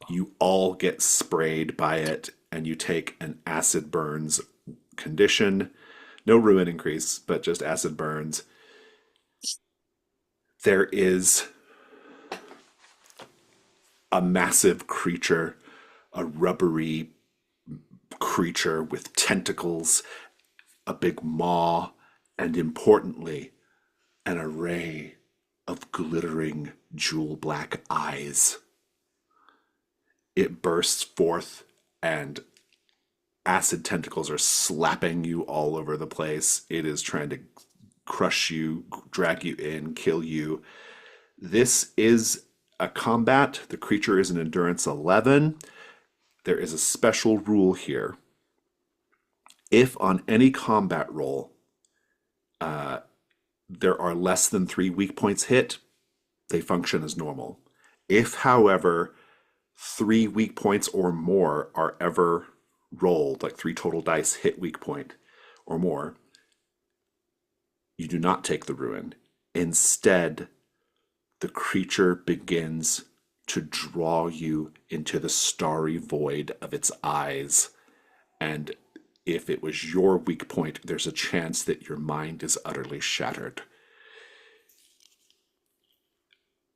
You all get sprayed by it, and you take an acid burns condition. No ruin increase, but just acid burns. There is a massive creature, a rubbery creature with tentacles, a big maw, and importantly, an array of glittering jewel black eyes. It bursts forth, and acid tentacles are slapping you all over the place. It is trying to crush you, drag you in, kill you. This is a combat. The creature is an endurance 11. There is a special rule here. If on any combat roll there are less than 3 weak points hit, they function as normal. If, however, 3 weak points or more are ever rolled, like 3 total dice hit weak point or more, you do not take the ruin. Instead, the creature begins to draw you into the starry void of its eyes. And if it was your weak point, there's a chance that your mind is utterly shattered.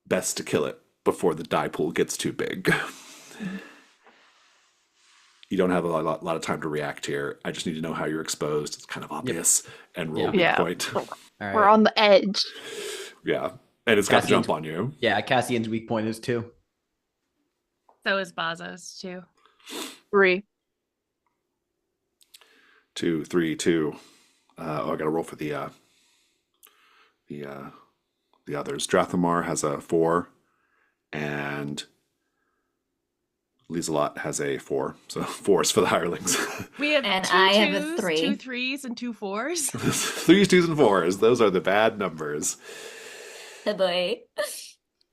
Best to kill it before the die pool gets too big. You don't have a lot of time to react here. I just need to know how you're exposed. It's kind of obvious. And roll weak point. All right. We're on the edge. Yeah. And it's got to jump on you. Yeah, Cassian's weak point is 2. So is Bazos too. 3. 2, 3, 2. I gotta roll for the others. Drathamar has a 4, and Lieselot has a 4. So 4s for the hirelings. We have And two I have a twos, 3. 2 3s, and 2 4s. 3s, 2s, and 4s. Those are the bad numbers. Oh boy.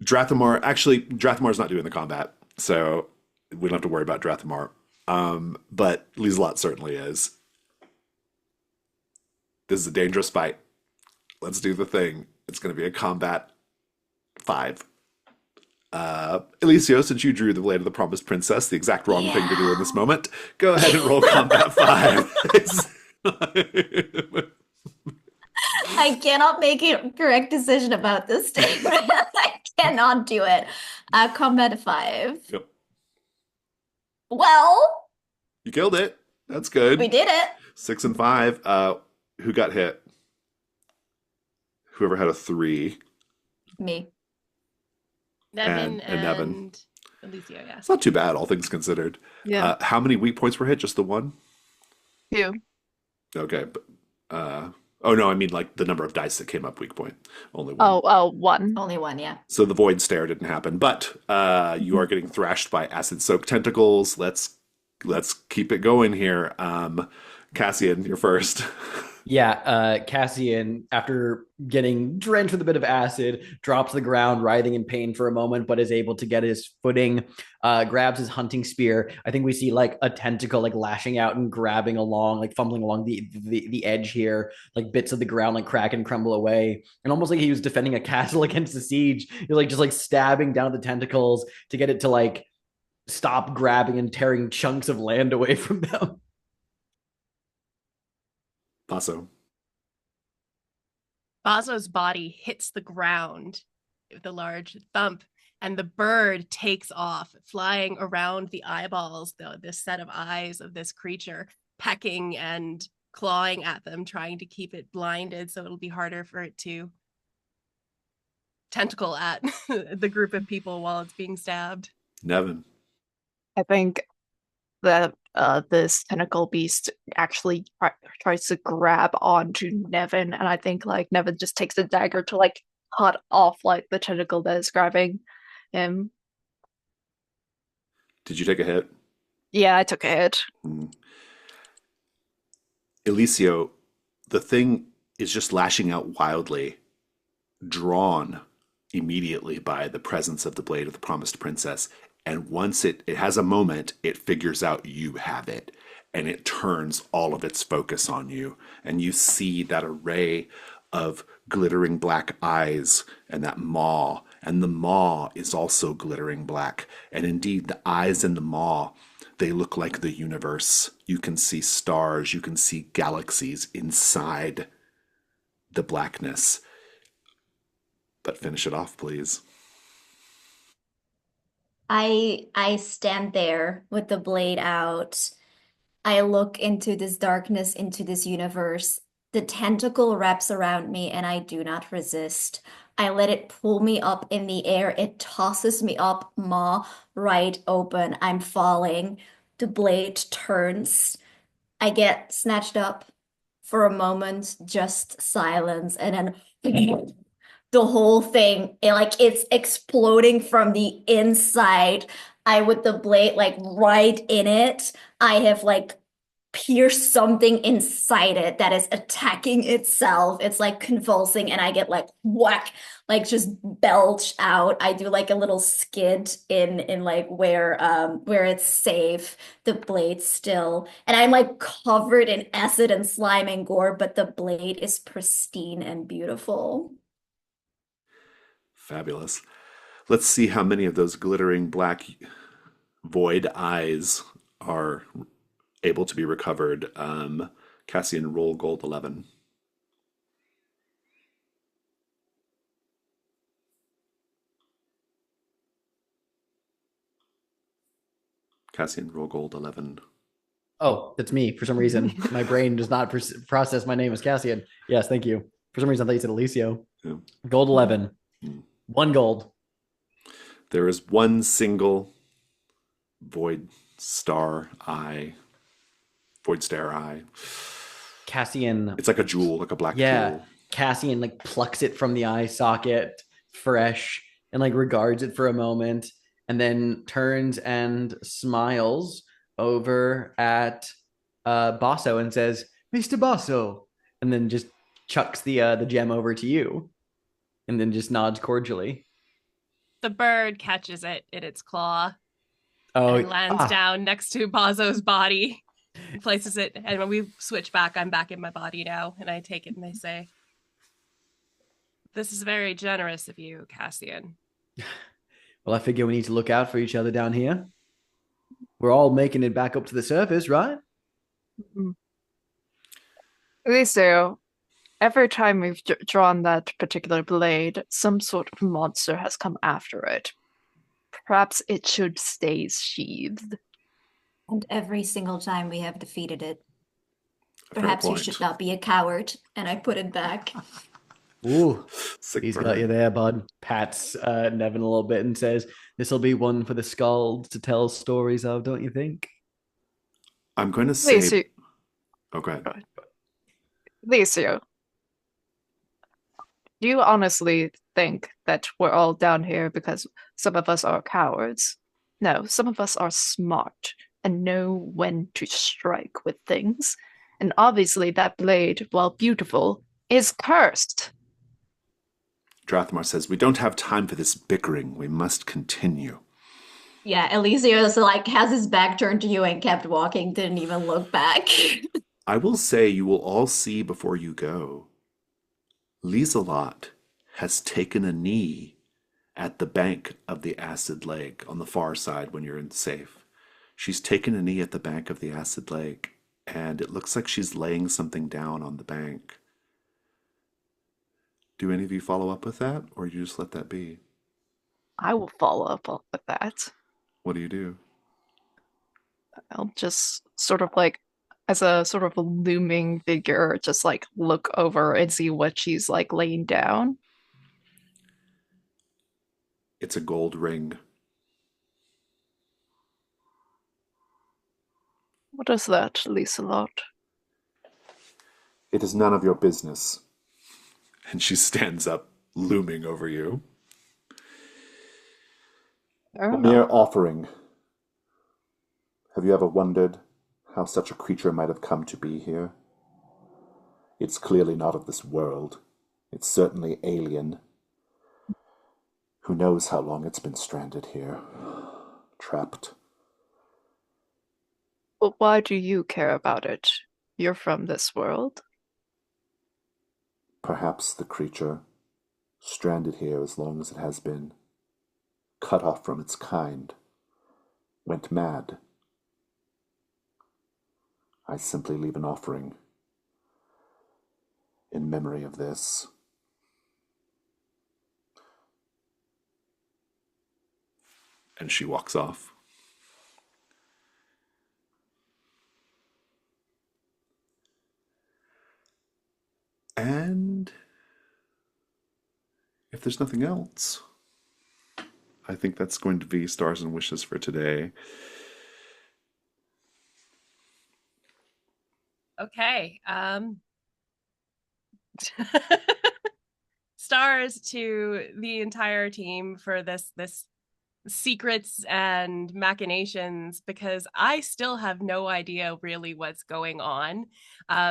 Drathamar's not doing the combat, so we don't have to worry about Drathamar. But Lieselot certainly is. This is a dangerous fight. Let's do the thing. It's going to be a combat 5. Eliseo, since you drew the Blade of the Promised Princess, the exact wrong thing to do in this moment, go ahead and roll combat 5. I cannot make a correct decision about this statement. I cannot do it. Combat 5. Yep. Well, You killed it. That's good. we did it. 6 and 5. Who got hit? Whoever had a 3. Me. Nevin And Nevin. Eliseo, yes. It's not too bad, all things considered. Yeah. How many weak points were hit? Just the 1? 2. Okay. But, oh, no, I mean like the number of dice that came up weak point. Only 1. Oh, 1. Only 1, yeah. So the void stare didn't happen, but you are getting thrashed by acid-soaked tentacles. Let's keep it going here. Cassian, you're first. Yeah, Cassian, after getting drenched with a bit of acid, drops to the ground, writhing in pain for a moment, but is able to get his footing, grabs his hunting spear. I think we see like a tentacle like lashing out and grabbing along, like fumbling along the edge here, like bits of the ground like crack and crumble away. And almost like he was defending a castle against the siege. He's like just like stabbing down the tentacles to get it to like stop grabbing and tearing chunks of land away from them. Paso. Bazo's body hits the ground with a large thump, and the bird takes off, flying around the eyeballs, this set of eyes of this creature, pecking and clawing at them, trying to keep it blinded so it'll be harder for it to tentacle at the group of people while it's being stabbed. Nevin. I think that this tentacle beast actually tries to grab onto Nevin, and I think like Nevin just takes a dagger to like cut off like the tentacle that is grabbing him. Did you take a hit? Yeah, I took a hit. Eliseo, the thing is just lashing out wildly, drawn immediately by the presence of the Blade of the Promised Princess. And once it has a moment, it figures out you have it. And it turns all of its focus on you. And you see that array of glittering black eyes and that maw. And the maw is also glittering black. And indeed, the eyes in the maw, they look like the universe. You can see stars, you can see galaxies inside the blackness. But finish it off, please. I stand there with the blade out. I look into this darkness, into this universe. The tentacle wraps around me and I do not resist. I let it pull me up in the air. It tosses me up, maw right open. I'm falling. The blade turns. I get snatched up for a moment, just silence, and then the whole thing, it's exploding from the inside. With the blade like right in it, I have like pierced something inside it that is attacking itself. It's like convulsing, and I get like whack, like just belch out. I do like a little skid in like where it's safe, the blade still. And I'm like covered in acid and slime and gore, but the blade is pristine and beautiful. Fabulous. Let's see how many of those glittering black void eyes are able to be recovered. Cassian, roll gold 11. Cassian, roll gold 11. Oh, that's me. For some reason, my brain does not process my name as Cassian. Yes, thank you. For some reason, I thought you said Alicio. Yeah. Gold 11. Mm. 1 gold. There is one single void star eye, void stare eye. Cassian. It's like a jewel, like a black jewel. Cassian like plucks it from the eye socket fresh and like regards it for a moment and then turns and smiles over at Basso and says, "Mr. Basso," and then just chucks the gem over to you and then just nods cordially. The bird catches it in its claw Oh, and lands down next to Bazo's body, places it, and when we switch back, I'm back in my body now, and I take it and I say, "This is very generous of you, Cassian." Well, I figure we need to look out for each other down here. We're all making it back up to the surface, right? So, every time we've drawn that particular blade, some sort of monster has come after it. Perhaps it should stay sheathed. And every single time we have defeated it. Fair Perhaps you point. should not be a coward. And I put it back. Ooh, Sick he's burn. got you there, bud. Pats Nevin a little bit and says, "This will be one for the skalds to tell stories of, don't you think?" I'm going to say. Licio, Oh, go ahead. Licio, do you honestly think that we're all down here because some of us are cowards? No, some of us are smart and know when to strike with things. And obviously, that blade, while beautiful, is cursed. Drathmar says, "We don't have time for this bickering. We must continue." Yeah, Eliseo like has his back turned to you and kept walking, didn't even look back. I will say you will all see before you go. Lieselot has taken a knee at the bank of the acid lake on the far side when you're in safe. She's taken a knee at the bank of the acid lake, and it looks like she's laying something down on the bank. Do any of you follow up with that, or you just let that be? I will follow up with that. What do you do? I'll just sort of like, as a sort of a looming figure, just like look over and see what she's like laying down. It's a gold ring. What is that, Lieselot? It is none of your business. And she stands up, looming over you. A mere offering. Have you ever wondered how such a creature might have come to be here? It's clearly not of this world. It's certainly alien. Who knows how long it's been stranded here, trapped. But why do you care about it? You're from this world? Perhaps the creature, stranded here as long as it has been, cut off from its kind, went mad. I simply leave an offering in memory of this. And she walks off. And if there's nothing else, I think that's going to be Stars and Wishes for today. Okay. stars to the entire team for this secrets and machinations, because I still have no idea really what's going on.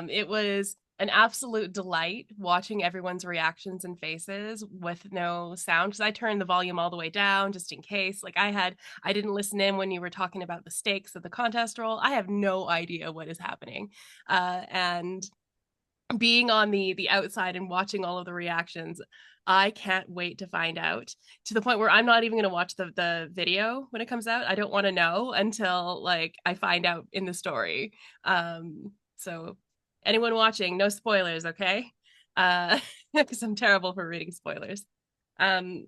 It was an absolute delight watching everyone's reactions and faces with no sound, because I turned the volume all the way down just in case. Like I didn't listen in when you were talking about the stakes of the contest roll. I have no idea what is happening. And being on the outside and watching all of the reactions, I can't wait to find out, to the point where I'm not even going to watch the video when it comes out. I don't want to know until like I find out in the story. So anyone watching, no spoilers, okay? Because I'm terrible for reading spoilers. Um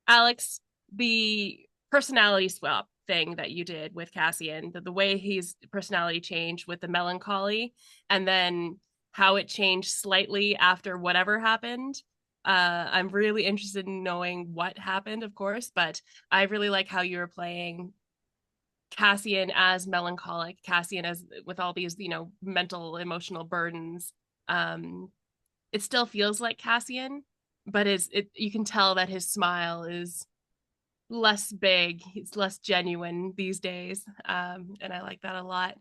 Alex, the personality swap thing that you did with Cassian, the way his personality changed with the melancholy, and then how it changed slightly after whatever happened. I'm really interested in knowing what happened, of course, but I really like how you were playing Cassian as melancholic, Cassian as with all these, mental, emotional burdens. It still feels like Cassian, but you can tell that his smile is less big. It's less genuine these days. And I like that a lot.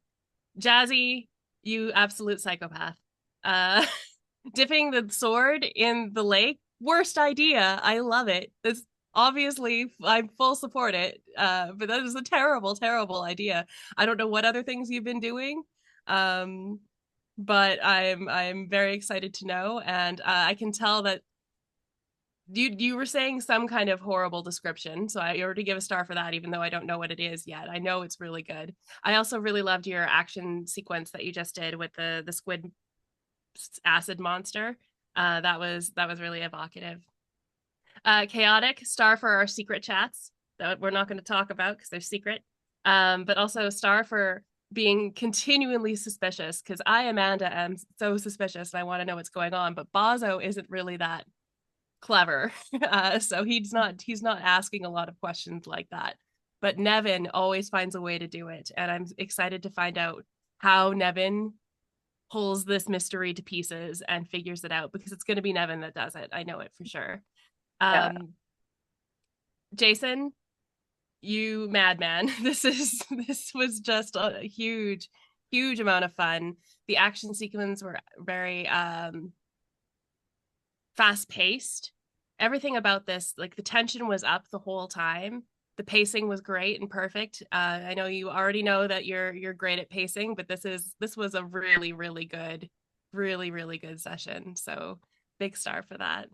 Jazzy, you absolute psychopath. Uh, dipping the sword in the lake, worst idea. I love it. This obviously I full support it. But that is a terrible, terrible idea. I don't know what other things you've been doing. But I'm very excited to know, and I can tell that you were saying some kind of horrible description, so I already give a star for that, even though I don't know what it is yet. I know it's really good. I also really loved your action sequence that you just did with the squid acid monster. That was really evocative. Chaotic, star for our secret chats that we're not going to talk about because they're secret. But also star for being continually suspicious, because I, Amanda, am so suspicious and I want to know what's going on, but Bazo isn't really that clever. So he's not asking a lot of questions like that. But Nevin always finds a way to do it, and I'm excited to find out how Nevin pulls this mystery to pieces and figures it out, because it's going to be Nevin that does it. I know it for sure. Yeah. Jason, you madman. This was just a huge amount of fun. The action sequences were very fast paced. Everything about this, like the tension was up the whole time. The pacing was great and perfect. I know you already know that you're great at pacing, but this was a really good, really good session. So big star for that.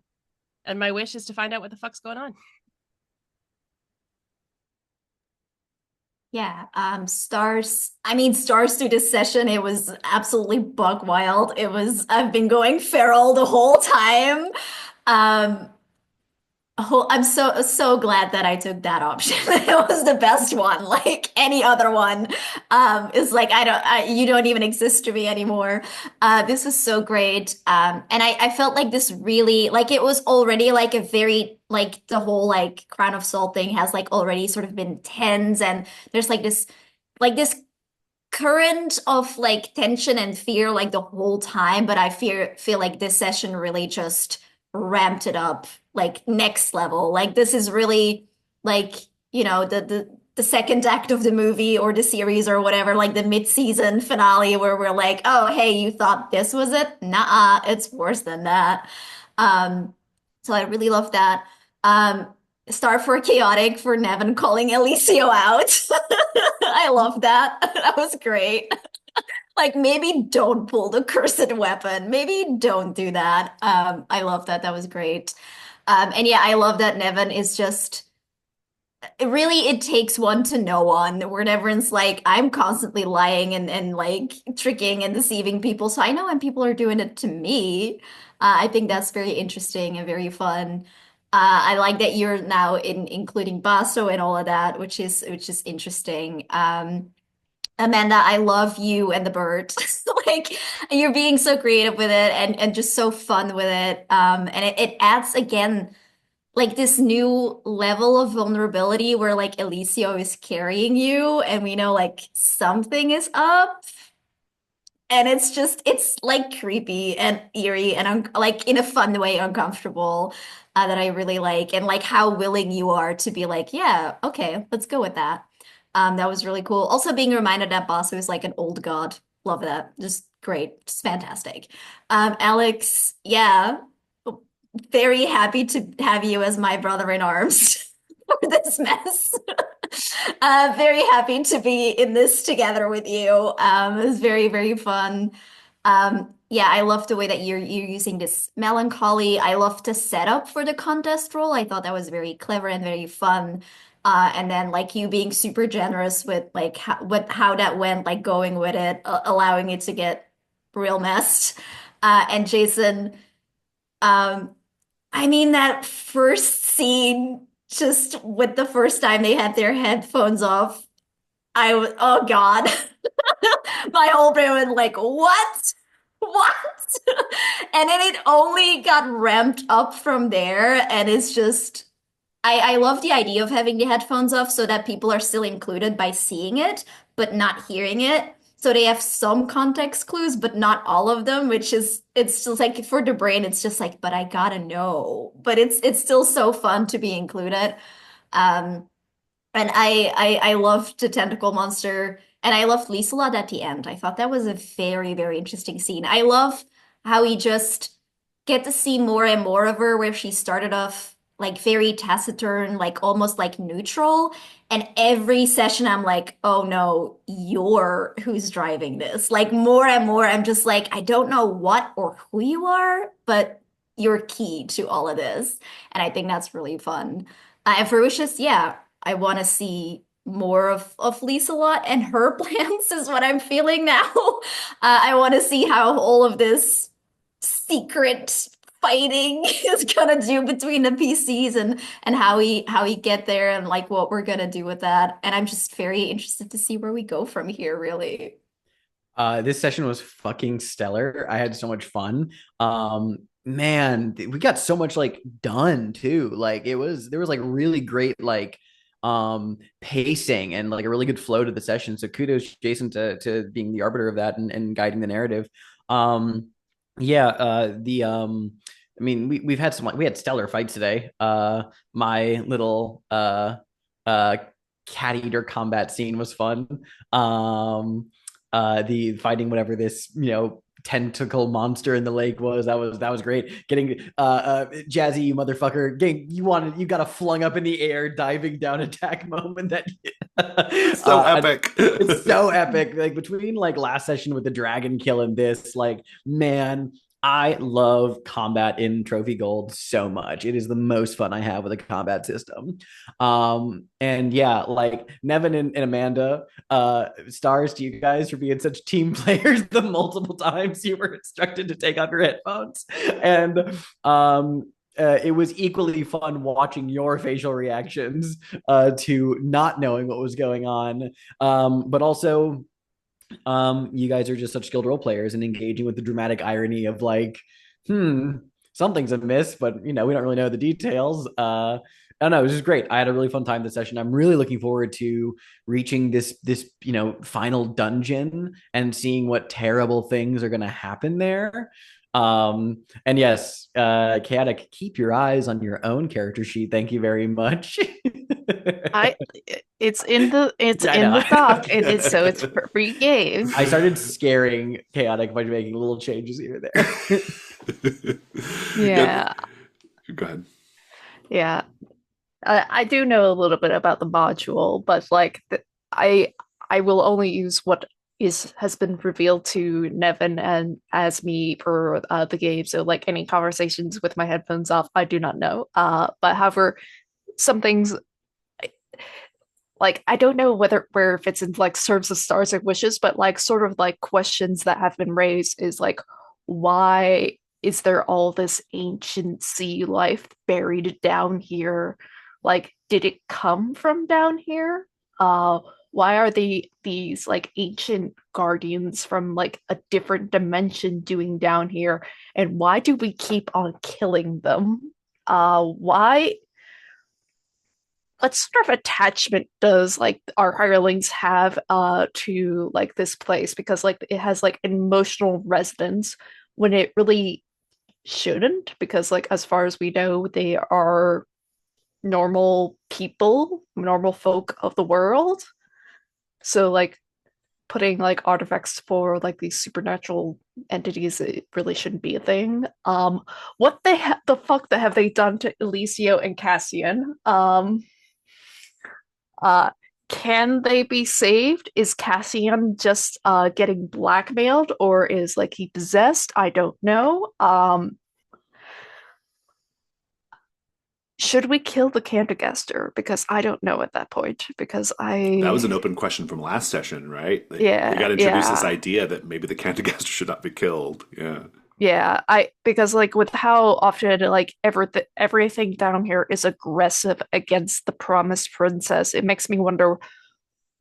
And my wish is to find out what the fuck's going on. Yeah, stars to this session, it was absolutely bug wild. I've been going feral the whole time. Um, I'm so glad that I took that option. It was the best one. Like any other one, is like you don't even exist to me anymore. This was so great. And I felt like this really like it was already like a very like the whole like Crown of Salt thing has like already sort of been tense, and there's like this current of like tension and fear like the whole time, but I feel like this session really just ramped it up like next level. Like this is really like, the second act of the movie or the series or whatever, like the mid-season finale where we're like, oh, hey, you thought this was it? Nuh-uh, it's worse than that. Um, so I really love that. Um, Star for Chaotic for Nevin calling Eliseo out. I love that. That was great. Like maybe don't pull the cursed weapon. Maybe don't do that. I love that. That was great. And yeah, I love that Nevin is just really it takes one to know one, where everyone's like, I'm constantly lying and like tricking and deceiving people. So I know when people are doing it to me. I think that's very interesting and very fun. I like that you're now including Basso and all of that, which is interesting. Amanda, I love you and the bird. Like you're being so creative with it and just so fun with it. And it adds again like this new level of vulnerability where like Eliseo is carrying you and we know like something is up. And it's like creepy and eerie and like in a fun way, uncomfortable, that I really like. And like how willing you are to be like, yeah, okay, let's go with that. That was really cool. Also being reminded that Basu is like an old god. Love that. Just great. Just fantastic. Alex, yeah, very happy to have you as my brother in arms for this mess. Very happy to be in this together with you. It was very, very fun. Yeah, I love the way that you're using this melancholy. I love the setup for the contest role. I thought that was very clever and very fun. And then like you being super generous with like how that went, like going with it, allowing it to get real messed. And Jason, um, I mean that first scene, just with the first time they had their headphones off, I was, oh God. My whole brain was like, what? What? And then it only got ramped up from there. And it's just, I love the idea of having the headphones off so that people are still included by seeing it, but not hearing it. So they have some context clues, but not all of them, which is, it's just like for the brain, it's just like, but I gotta know. But it's still so fun to be included. Um, and I loved the tentacle monster, and I loved Liselot at the end. I thought that was a very, very interesting scene. I love how we just get to see more and more of her, where she started off like very taciturn, like almost like neutral. And every session, I'm like, oh no, you're who's driving this. Like more and more, I'm just like, I don't know what or who you are, but you're key to all of this. And I think that's really fun. And Ferocious, yeah, I want to see more of Lisa Lot and her plans is what I'm feeling now. I want to see how all of this secret fighting is gonna do between the PCs and how we get there and like what we're gonna do with that. And I'm just very interested to see where we go from here, really. This session was fucking stellar. I had so much fun. Man, we got so much like done too. Like there was like really great like pacing and like a really good flow to the session. So kudos Jason to being the arbiter of that and guiding the narrative. Um yeah, the I mean we've had some like we had stellar fights today. My little cat eater combat scene was fun. The fighting whatever this tentacle monster in the lake was, that was great. Getting Jazzy, you motherfucker, you got a flung up in the air diving down attack moment that So epic. it's so epic. Like between like last session with the dragon kill and this, like, man, I love combat in Trophy Gold so much. It is the most fun I have with a combat system. And yeah, like Nevin and Amanda, stars to you guys for being such team players the multiple times you were instructed to take off your headphones. And it was equally fun watching your facial reactions to not knowing what was going on. But also you guys are just such skilled role players and engaging with the dramatic irony of like, something's amiss, but we don't really know the details. I don't know, it was just great. I had a really fun time this session. I'm really looking forward to reaching this final dungeon and seeing what terrible things are going to happen there. And yes, Chaotic, keep your eyes on your own character sheet. Thank you very much. I it's in the doc. It's for free game. I started scaring Chaotic by making little changes here and there. Yeah. Go ahead. Yeah. I do know a little bit about the module, but like I will only use what has been revealed to Nevin and as me for the game. So like any conversations with my headphones off, I do not know. But however, some things like I don't know where it fits into like serves of stars and wishes, but like sort of like questions that have been raised is like why is there all this ancient sea life buried down here? Like, did it come from down here? Why are these like ancient guardians from like a different dimension doing down here? And why do we keep on killing them? Why what sort of attachment does like our hirelings have to like this place? Because like it has like emotional resonance when it really shouldn't, because like as far as we know, they are normal people, normal folk of the world. So like putting like artifacts for like these supernatural entities, it really shouldn't be a thing. What the fuck that have they done to Eliseo and Cassian? Uh, can they be saved? Is Cassian just getting blackmailed, or is like he possessed? I don't know. Should we kill the Cantergaster? Because I don't know at that point. Because That was I, an open question from last session, right? We yeah, got to introduce this yeah, idea that maybe the Cantigaster should not be killed. Yeah. yeah. I because like with how often like everything down here is aggressive against the promised princess, it makes me wonder,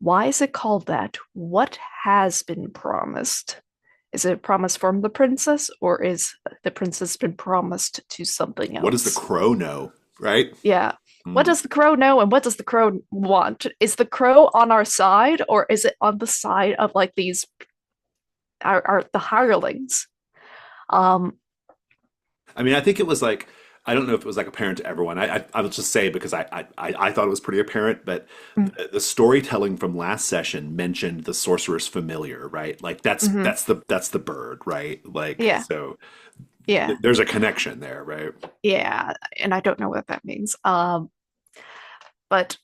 why is it called that? What has been promised? Is it promised from the princess, or is the princess been promised to something What does the else? crow know, right? Yeah. What Hmm. does the crow know, and what does the crow want? Is the crow on our side, or is it on the side of like these are the hirelings? Um, I mean, I think it was like, I don't know if it was like apparent to everyone. I will just say because I thought it was pretty apparent, but the storytelling from last session mentioned the sorcerer's familiar, right? Like mhm. that's the bird, right? Like Yeah, so yeah, there's a connection there, right? yeah. And I don't know what that means. But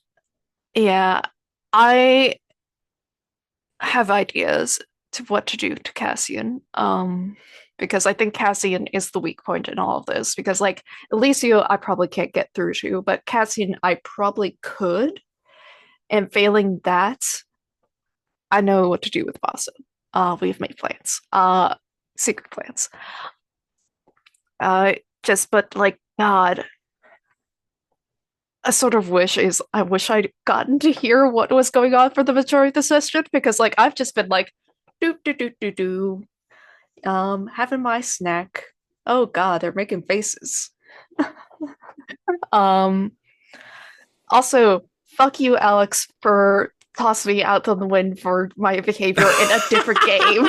yeah, I have ideas to what to do to Cassian. Because I think Cassian is the weak point in all of this. Because like Eliseo, I probably can't get through to, but Cassian, I probably could. And failing that, I know what to do with Basso. We've made plans. Secret plans. Uh, just but like God, a sort of wish is I wish I'd gotten to hear what was going on for the majority of the session, because like I've just been like do do do do do having my snack. Oh God, they're making faces. Um Also, fuck you, Alex, for tossing me out on the wind for my behavior in a different game.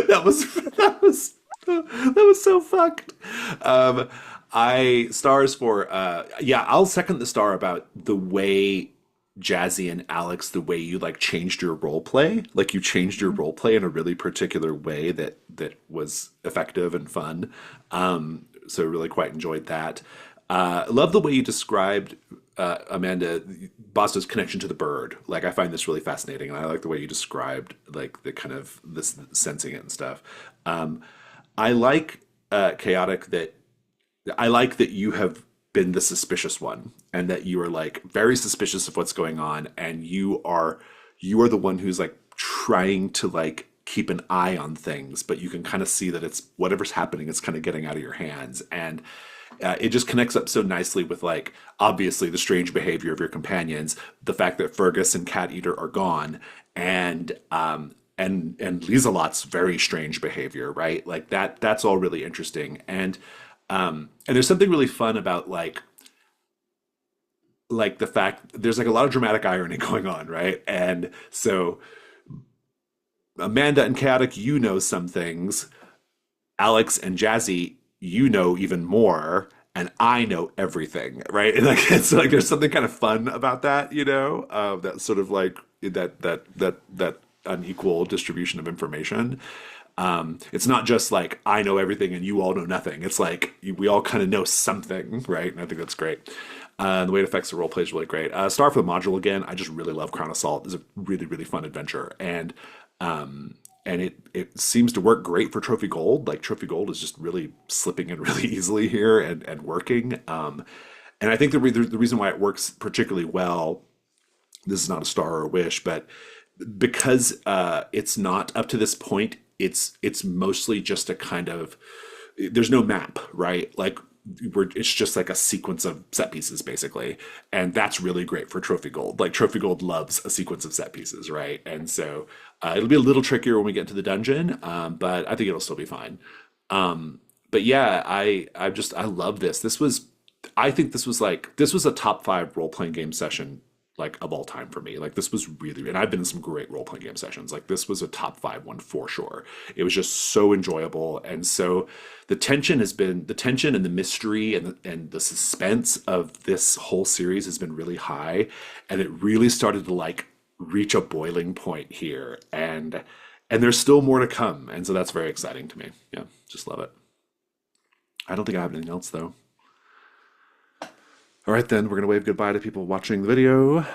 That was so fucked. Um, I stars for yeah, I'll second the star about the way Jazzy and Alex, the way you like changed your role play. Like you changed your role play in a really particular way that was effective and fun. So really quite enjoyed that. Love the way you described Amanda Basto's connection to the bird. Like I find this really fascinating, and I like the way you described like the kind of this sensing it and stuff. Um, I like chaotic that I like that you have been the suspicious one and that you are like very suspicious of what's going on and you are the one who's like trying to like keep an eye on things, but you can kind of see that it's whatever's happening, it's kind of getting out of your hands. And it just connects up so nicely with like obviously the strange behavior of your companions, the fact that Fergus and Cat Eater are gone, and and Lieselot's very strange behavior, right? Like that's all really interesting. And there's something really fun about like the fact there's like a lot of dramatic irony going on, right? And so Amanda and Chaotic, you know some things. Alex and Jazzy, you know even more, and I know everything, right? And like it's like there's something kind of fun about that, that sort of like that unequal distribution of information. It's not just like I know everything and you all know nothing. It's like we all kind of know something, right? And I think that's great. The way it affects the role play is really great. Star for the module again. I just really love Crown Assault. It's a really really fun adventure, and it seems to work great for Trophy Gold. Like Trophy Gold is just really slipping in really easily here and working. And I think the reason why it works particularly well, this is not a star or a wish, but because it's not up to this point, it's mostly just a kind of there's no map, right? Like it's just like a sequence of set pieces basically, and that's really great for Trophy Gold. Like Trophy Gold loves a sequence of set pieces, right? And so it'll be a little trickier when we get into the dungeon, but I think it'll still be fine. But yeah, I love this. This was I think this was a top 5 role-playing game session like of all time for me. Like this was really, and I've been in some great role-playing game sessions. Like this was a top 5 one for sure. It was just so enjoyable, and so the tension and the mystery and the suspense of this whole series has been really high, and it really started to like reach a boiling point here, and there's still more to come, and so that's very exciting to me. Yeah, just love it. I don't think I have anything else though. All right, then we're going to wave goodbye to people watching the video.